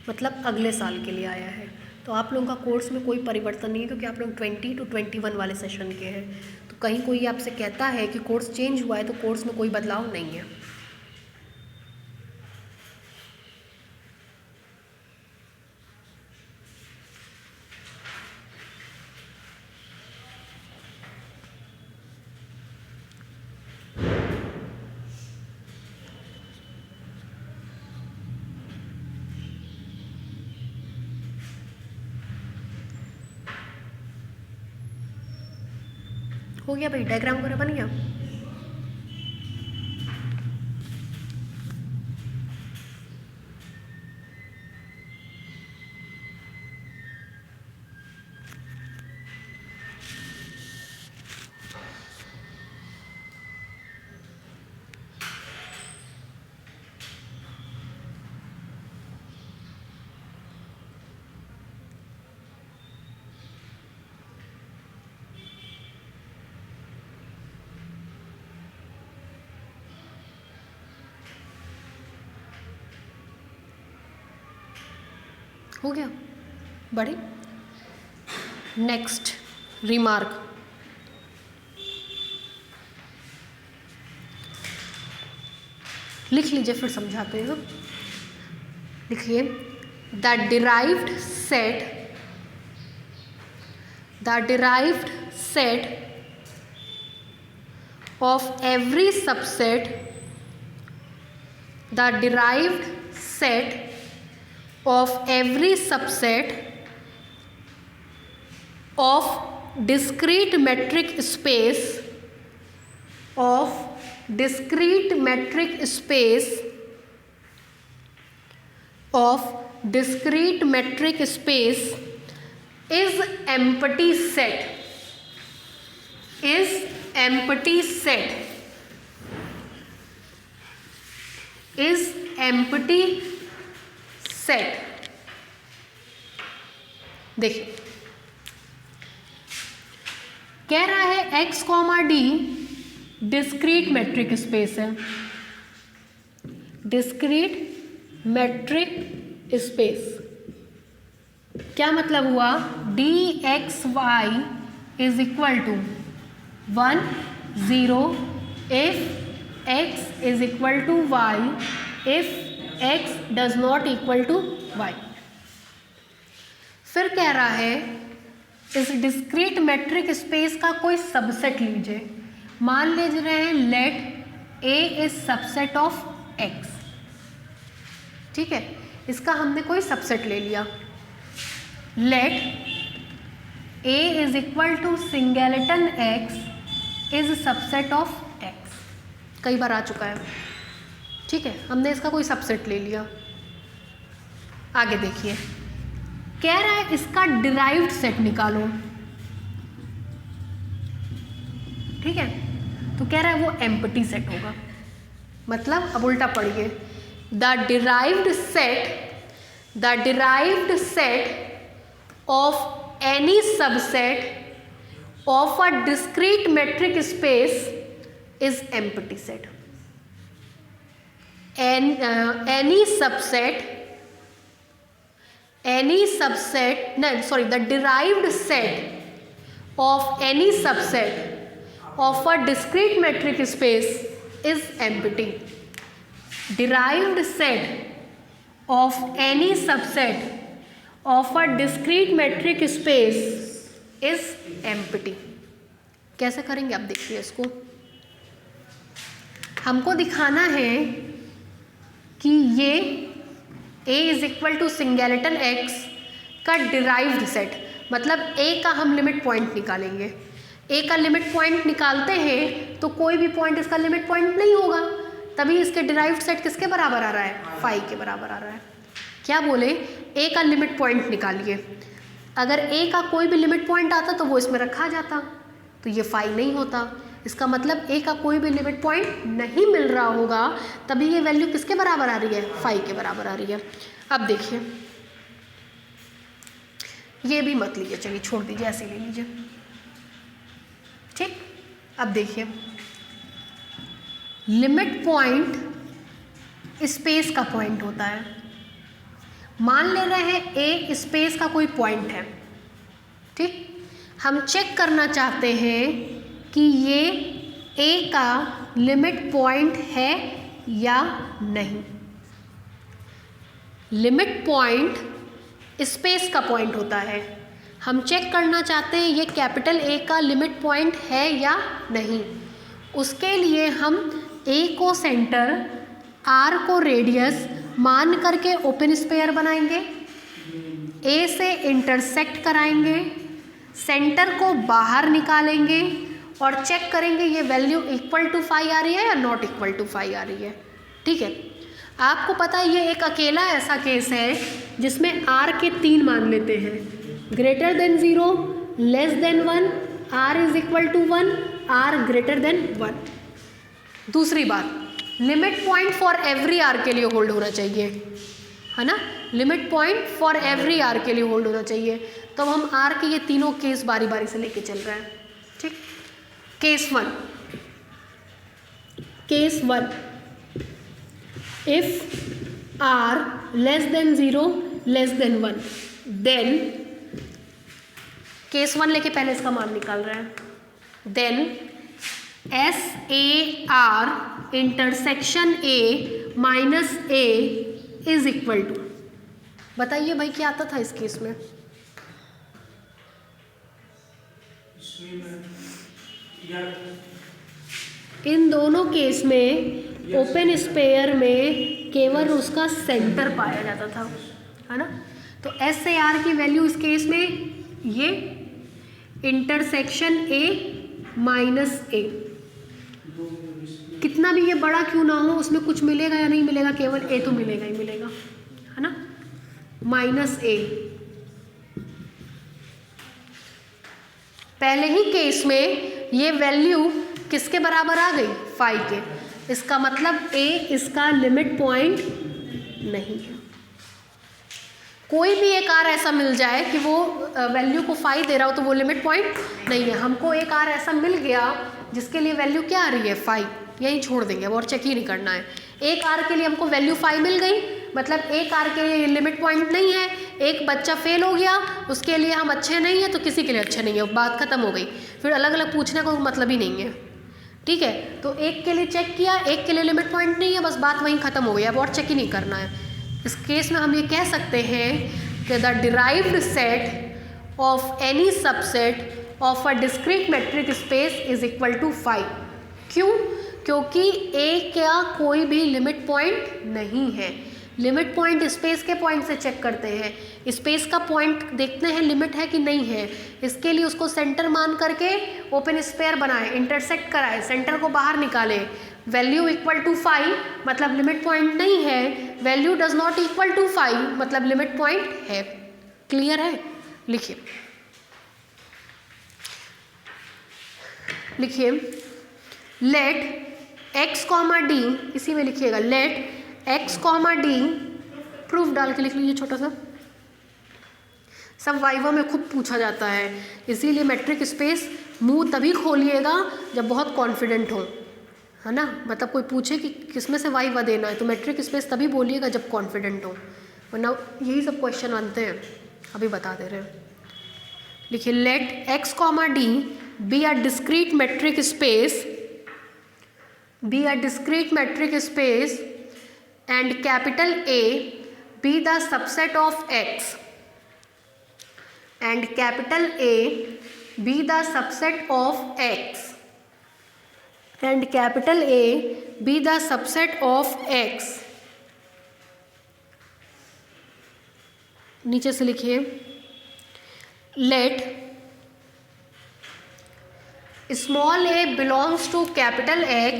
मतलब अगले साल के लिए आया है। तो आप लोगों का कोर्स में कोई परिवर्तन नहीं है, क्योंकि आप लोग 20 to 21 वाले सेशन के हैं। तो कहीं कोई आपसे कहता है कि कोर्स चेंज हुआ है, तो कोर्स में कोई बदलाव नहीं है। हो गया भाई, डायग्राम वगैरह बन गया। हो गया, बढ़े। नेक्स्ट रिमार्क, लिख लीजिए फिर समझाते हैं। लिखिए, the derived set of every subset, the derived set of every subset of discrete metric space is empty set. देखिए, कह रहा है x, d discrete metric space है। Discrete metric space. क्या मतलब हुआ? D X Y is equal to 1 0 if x is equal to Y, if x does not equal to Y. फिर कह रहा है इस डिस्क्रीट मेट्रिक स्पेस का कोई सबसेट लीजिए। मान लीजिए रहे हैं let A is subset of x। ठीक है, इसका हमने कोई सबसेट ले लिया। Let A is equal to singleton x is subset of x। कई बार आ चुका है। ठीक है, हमने इसका कोई सबसेट ले लिया। आगे देखिए, कह रहा है इसका डिराइव्ड सेट निकालो। ठीक है, तो कह रहा है वो एम्प्टी सेट होगा। मतलब अब उल्टा पढ़िए, the derived set of any subset of a discrete metric space is empty set. the derived set of any subset of a discrete metric space is empty. Derived set of any subset of a discrete metric space is empty. कैसे करेंगे आप देखिए इसको। हमको दिखाना है कि ये A is equal to singleton x का डिराइव्ड सेट, मतलब A का हम लिमिट पॉइंट निकालेंगे। A का लिमिट पॉइंट निकालते हैं तो कोई भी पॉइंट इसका लिमिट पॉइंट नहीं होगा, तभी इसके डिराइव्ड सेट किसके बराबर आ रहा है? फाई के बराबर आ रहा है। क्या बोले? A का लिमिट पॉइंट निकालिए। अगर A का कोई भी लिमिट पॉइंट आता तो वो इसमें रखा जाता, तो ये फाई नहीं होता। इसका मतलब A का कोई भी लिमिट पॉइंट नहीं मिल रहा होगा, तभी ये वैल्यू किसके बराबर आ रही है? फाई के बराबर आ रही है। अब देखिए, ये भी मत लीजिए, चलिए छोड़ दीजिए, ऐसे ले लीजिए। ठीक, अब देखिए, लिमिट पॉइंट स्पेस का पॉइंट होता है। मान ले रहे हैं A स्पेस का कोई पॉइंट है। ठीक, हम चेक करना चाहते हैं कि ये A का लिमिट पॉइंट है या नहीं। लिमिट पॉइंट स्पेस का पॉइंट होता है। हम चेक करना चाहते हैं ये कैपिटल A का लिमिट पॉइंट है या नहीं। उसके लिए हम A को सेंटर, R को रेडियस मान करके ओपन स्फीयर बनाएंगे, A से इंटरसेक्ट कराएंगे, सेंटर को बाहर निकालेंगे और चेक करेंगे ये वैल्यू इक्वल टू फाई आ रही है या नॉट इक्वल टू फाई आ रही है। ठीक है, आपको पता है ये एक अकेला ऐसा केस है जिसमें R के 3 मान लेते हैं, greater than 0, less than 1, R is equal to 1, R greater than 1। दूसरी बात, limit point for every R के लिए होल्ड होना चाहिए, है ना। Limit point for every R के लिए होल्ड होना चाहिए। तो हम R के ये तीनों केस बारी बारी से लेके चल रहे हैं। ठीक, case 1, if R less than 0, less than 1, then case 1 लेके पहले इसका मान निकाल रहे हैं। Then SAR intersection A minus A is equal to, बताइए भाई क्या आता था इस केस में? इन दोनों केस में ओपन स्पेयर में केवल उसका सेंटर पाया जाता था, है ना। तो SAR की वैल्यू इस केस में ये इंटरसेक्शन A माइनस A, कितना भी ये बड़ा क्यों ना हो उसमें कुछ मिलेगा या नहीं मिलेगा, केवल A तो मिलेगा ही मिलेगा, है ना, माइनस A। पहले ही केस में ये वैल्यू किसके बराबर आ गई? फाई के। इसका मतलब A इसका लिमिट पॉइंट नहीं है। कोई भी एक R ऐसा मिल जाए कि वो वैल्यू को फाई दे रहा हो तो वो लिमिट पॉइंट नहीं है। हमको एक R ऐसा मिल गया जिसके लिए वैल्यू क्या आ रही है? फाई, यही छोड़ देंगे और चेक ही नहीं करना है। एक R के लिए हमको वैल्यू फाई मिल गई, मतलब एक आर के लिए लिमिट पॉइंट नहीं है, एक बच्चा फेल हो गया उसके लिए हम अच्छे नहीं हैं तो किसी के लिए अच्छे नहीं है, बात खत्म हो गई, फिर अलग अलग पूछने का कोई मतलब ही नहीं है। ठीक है, तो एक के लिए चेक किया, एक के लिए लिमिट पॉइंट नहीं है, बस बात वहीं खत्म हो गई, अब और चेक ही नहीं करना है। इस केस में हम ये कह सकते हैं कि the derived set of any subset of a discrete metric space is equal to 5। क्यों? क्योंकि ए का कोई भी लिमिट पॉइंट नहीं है। लिमिट पॉइंट स्पेस के पॉइंट से चेक करते हैं, स्पेस का पॉइंट देखते हैं लिमिट है कि नहीं है, इसके लिए उसको सेंटर मान करके ओपन स्पेयर बनाए, इंटरसेक्ट कराए, सेंटर को बाहर निकाले, वैल्यू इक्वल टू 5 मतलब लिमिट पॉइंट नहीं है, value does not equal to 5 मतलब लिमिट पॉइंट है। क्लियर है? लिखिए लिखिए लेट x कॉमा डी, इसी में लिखिएगा let x comma D, proof डाल के लिख लीजिए छोटा सा, सब वाइवा में खूब पूछा जाता है, इसीलिए मैट्रिक स्पेस मुंह तभी खोलिएगा जब बहुत कॉन्फिडेंट हो, है ना, मतलब कोई पूछे कि किस में से वाइवा देना है तो मैट्रिक स्पेस तभी बोलिएगा जब कॉन्फिडेंट हो, वरना यही सब क्वेश्चन आते हैं, अभी बता दे रहे हैं। लिखिए let x comma D be a discrete metric space, be a discrete metric space and capital A be the subset of X and capital A be the subset of X and capital A be the subset of X। नीचे से लिखिए let small a belongs to capital X,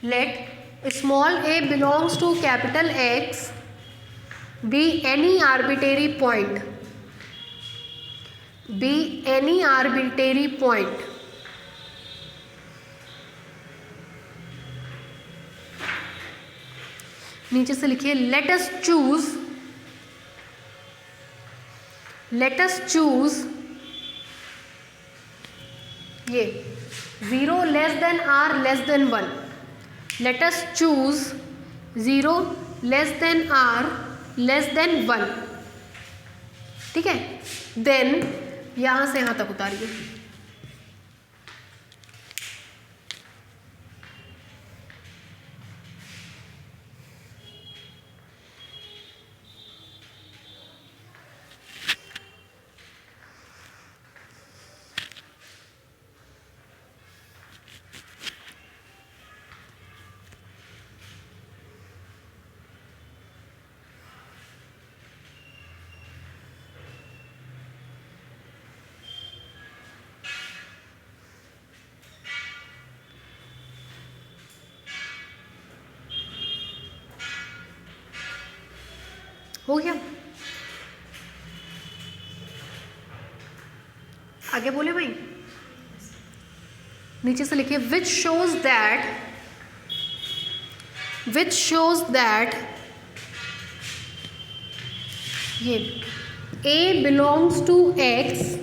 let small a belongs to capital X be any arbitrary point, be any arbitrary point नीचे से लिखिए let us choose ये 0 less then r less than 1, let us choose 0 less then r less than 1। ठीक है, then यहाँ से यहाँ तक उतारिए, हो गया? आगे बोले भाई, नीचे से लिखिए विच शोज दैट ये A belongs to X,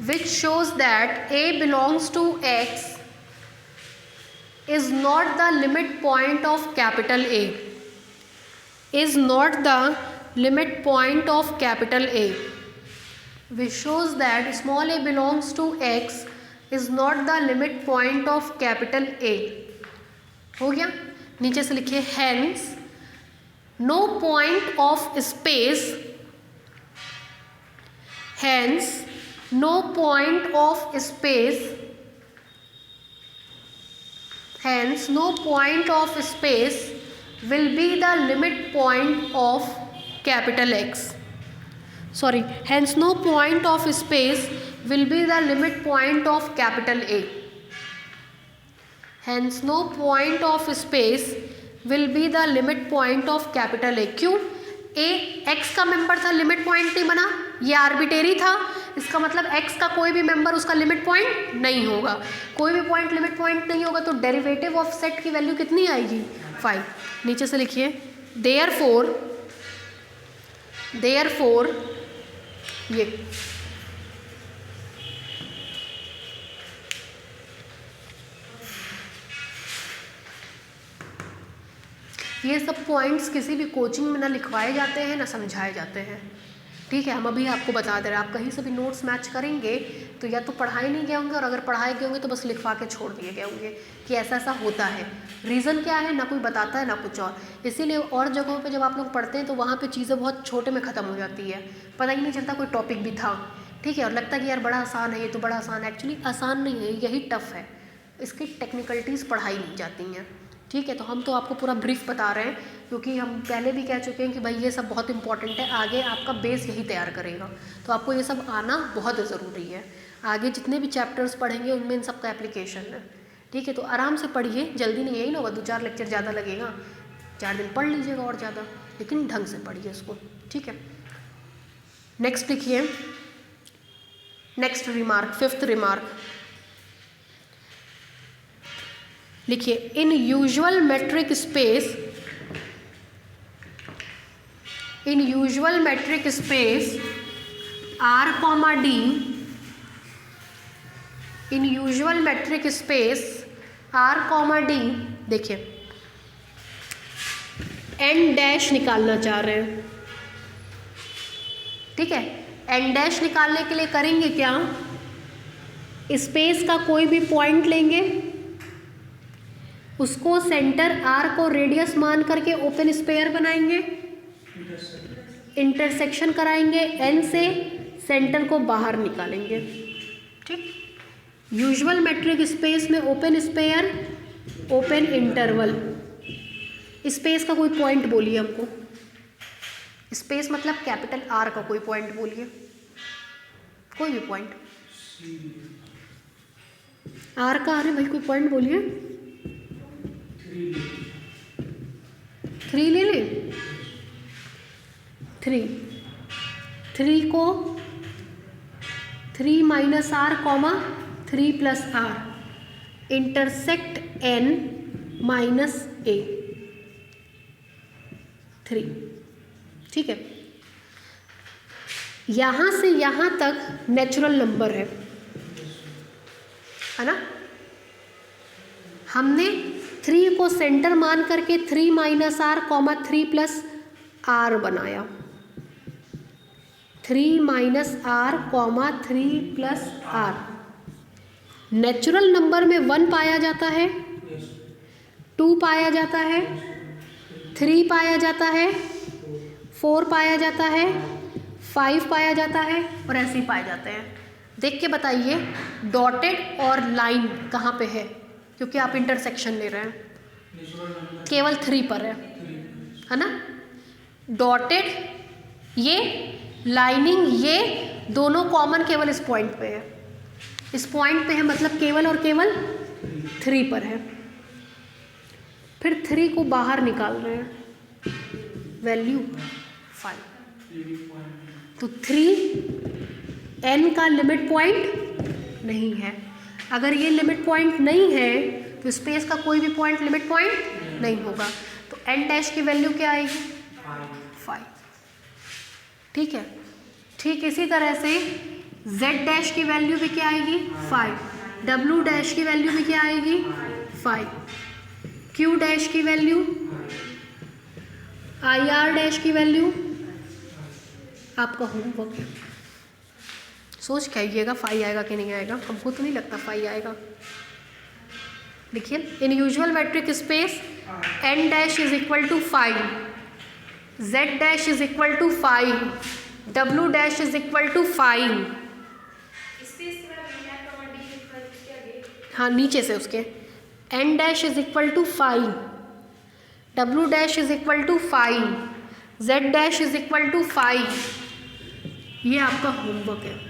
which shows that A belongs to X is not the limit point of capital A, is not the limit point of capital A, which shows that small a belongs to X is not the limit point of capital A। हो गया? नीचे से लिखिए hence no point of space, hence no point of space, hence no point of space will be the limit point of capital X, sorry, hence no point of space will be the limit point of capital A, hence no point of space will be the limit point of capital A। क्यों? A X का member था, limit point नहीं बना, ये arbitrary था, इसका मतलब X का कोई भी मेंबर उसका लिमिट पॉइंट नहीं होगा, कोई भी पॉइंट लिमिट पॉइंट नहीं होगा तो डेरिवेटिव ऑफ सेट की वैल्यू कितनी आएगी? 5। नीचे से लिखिए therefore ये ये सब पॉइंट्स किसी भी कोचिंग में ना लिखवाए जाते हैं ना समझाए जाते हैं, ठीक है। हम अभी आपको बता दे रहे हैं, आप कहीं से भी नोट्स मैच करेंगे तो या तो पढ़ाए नहीं गए होंगे, और अगर पढ़ाए गए होंगे तो बस लिखवा के छोड़ दिए गए होंगे कि ऐसा ऐसा होता है। रीज़न क्या है, ना कोई बताता है ना कुछ और। इसीलिए और जगहों पे जब आप लोग पढ़ते हैं तो वहाँ पे चीज़ें बहुत छोटे में ख़त्म हो जाती है, पता ही नहीं चलता कोई टॉपिक भी था, ठीक है। और लगता है कि यार बड़ा आसान है, ये तो बड़ा आसान है। एक्चुअली आसान नहीं है, यही टफ़ है, इसकी टेक्निकलिटीज़ पढ़ाई नहीं जाती हैं, ठीक है। तो हम तो आपको पूरा ब्रीफ बता रहे हैं क्योंकि हम पहले भी कह चुके हैं कि भाई ये सब बहुत इंपॉर्टेंट है, आगे आपका बेस यही तैयार करेगा। तो आपको ये सब आना बहुत ज़रूरी है। आगे जितने भी चैप्टर्स पढ़ेंगे उनमें इन सब का एप्लीकेशन है, ठीक है। तो आराम से पढ़िए, जल्दी नहीं, यही ना होगा 2-4 लेक्चर ज़्यादा लगेगा, 4 दिन पढ़ लीजिएगा और ज़्यादा, लेकिन ढंग से पढ़िए इसको, ठीक है। नेक्स्ट लिखिए, नेक्स्ट रिमार्क, 5th रिमार्क लिखिए। In usual metric space, in usual metric space R, D, in usual metric space R, D, देखिए n डैश निकालना चाह रहे हैं, ठीक है। n डैश निकालने के लिए करेंगे क्या, स्पेस का कोई भी पॉइंट लेंगे, उसको सेंटर R को रेडियस मान करके ओपन स्पेयर बनाएंगे, इंटरसेक्शन कराएंगे n से, सेंटर को बाहर निकालेंगे, ठीक। यूजुअल मेट्रिक स्पेस में open sphere, open interval, space का कोई पॉइंट बोलिए हमको, स्पेस मतलब कैपिटल R का कोई पॉइंट बोलिए, कोई भी पॉइंट, R का, अरे भाई कोई पॉइंट बोलिए, 3 ले लें, 3 को 3 minus R, 3 plus R, intersect N minus A, 3, ठीक है। यहाँ से यहाँ तक नेचुरल नंबर है ना। हमने 3 को सेंटर मान करके 3 माइनस R, 3 प्लस R बनाया, 3 minus R, 3 plus R। Natural number में 1 पाया जाता है, 2 पाया जाता है, 3 पाया जाता है, 4 पाया जाता है, 5 पाया जाता है, और ऐसे ही पाए जाते हैं। देख के बताइए डॉटेड और लाइन कहाँ पे है, क्योंकि आप इंटरसेक्शन ले रहे हैं, केवल 3 पर है ना। डॉटेड ये, लाइनिंग ये, दोनों कॉमन केवल इस पॉइंट पे है, इस पॉइंट पे है, मतलब केवल और केवल 3 पर है। फिर 3 को बाहर निकाल रहे हैं, वैल्यू 5, तो 3 n का लिमिट पॉइंट नहीं है। अगर ये लिमिट पॉइंट नहीं है तो स्पेस का कोई भी पॉइंट लिमिट पॉइंट नहीं होगा, तो n डैश की वैल्यू क्या आएगी, 5, ठीक है। ठीक इसी तरह से z डैश की वैल्यू भी क्या आएगी, 5, w डैश की वैल्यू भी क्या आएगी, 5, q डैश की वैल्यू, ir डैश की वैल्यू, आपका होमवर्क है, सोच के आइएगा 5 आएगा कि नहीं आएगा, हमको तो नहीं लगता 5 आएगा। देखिए, in usual metric space n dash is equal to 5, z dash is equal to 5, w dash is equal to 5, हाँ नीचे से उसके, n dash is equal to 5, w dash is equal to 5, z dash is equal to 5, ये आपका homework है।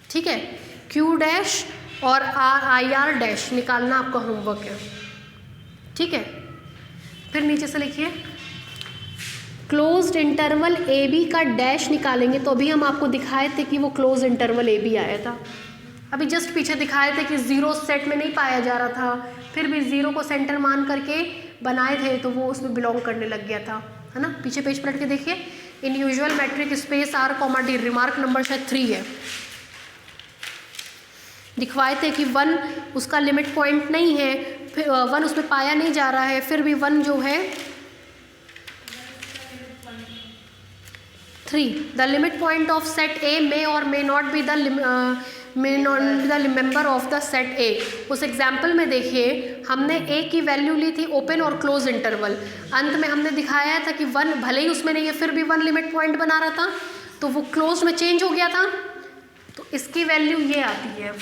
ठीक है, Q dash और IR डैश निकालना आपका होमवर्क है, ठीक है। फिर नीचे से लिखिए, क्लोज्ड इंटरवल AB का डैश निकालेंगे, तो अभी हम आपको दिखाए थे कि वो क्लोज इंटरवल AB आया था, अभी जस्ट पीछे दिखाए थे कि 0 सेट में नहीं पाया जा रहा था, फिर भी 0 को सेंटर मान करके बनाए थे तो वो उसमें बिलोंग करने लग गया था, है ना। पीछे पेज पलट के देखिए, in usual metric space R, D, remark number शायद 3 है, दिखवाए थे कि 1 उसका लिमिट पॉइंट नहीं है, फिर 1 उसमें पाया नहीं जा रहा है, फिर भी 1 जो है 3 the limit point of set A may और may not be the member of the set A. उस एग्जाम्पल में देखिए हमने ए की वैल्यू ली थी ओपन और क्लोज इंटरवल, अंत में हमने दिखाया था कि 1 भले ही उसमें नहीं है फिर भी 1 लिमिट पॉइंट बना रहा था, तो वो क्लोज में चेंज हो गया था, तो इसकी वैल्यू ये आती है,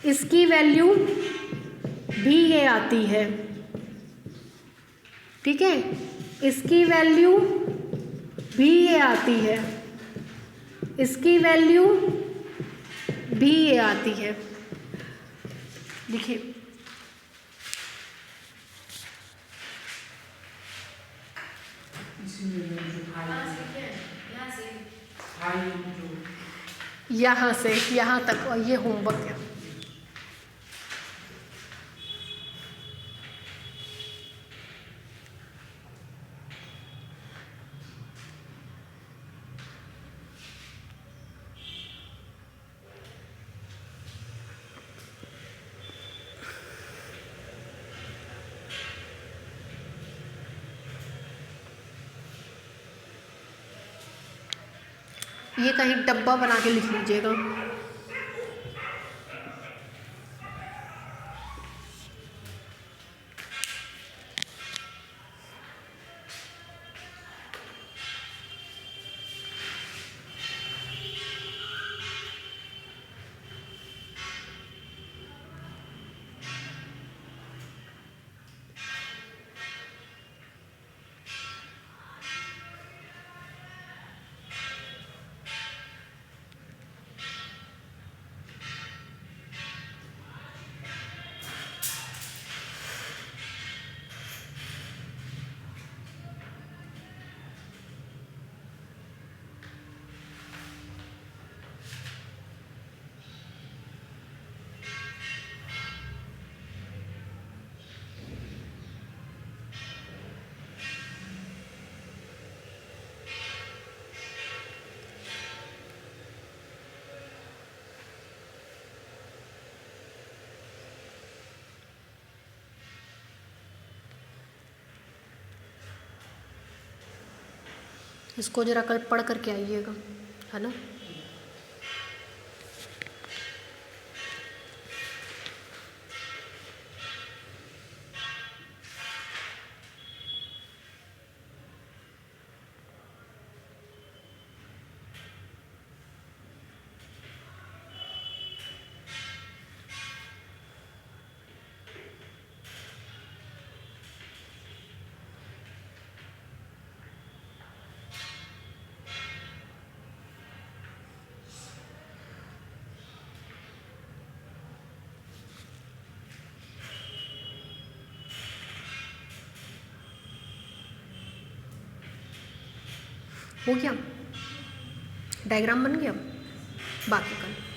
इसकी वैल्यू भी ये आती है, ठीक है, इसकी वैल्यू भी ये आती है, इसकी वैल्यू भी ये आती है। देखिए इसी में जो फाइव जो यहाँ से यहाँ तक, और ये होमवर्क है। ये कहीं डब्बा बना के लिख लीजिएगा। इसको जरा कल पढ़ करके आइएगा, है ना। हो गया, डायग्राम बन गया, बाकी कल।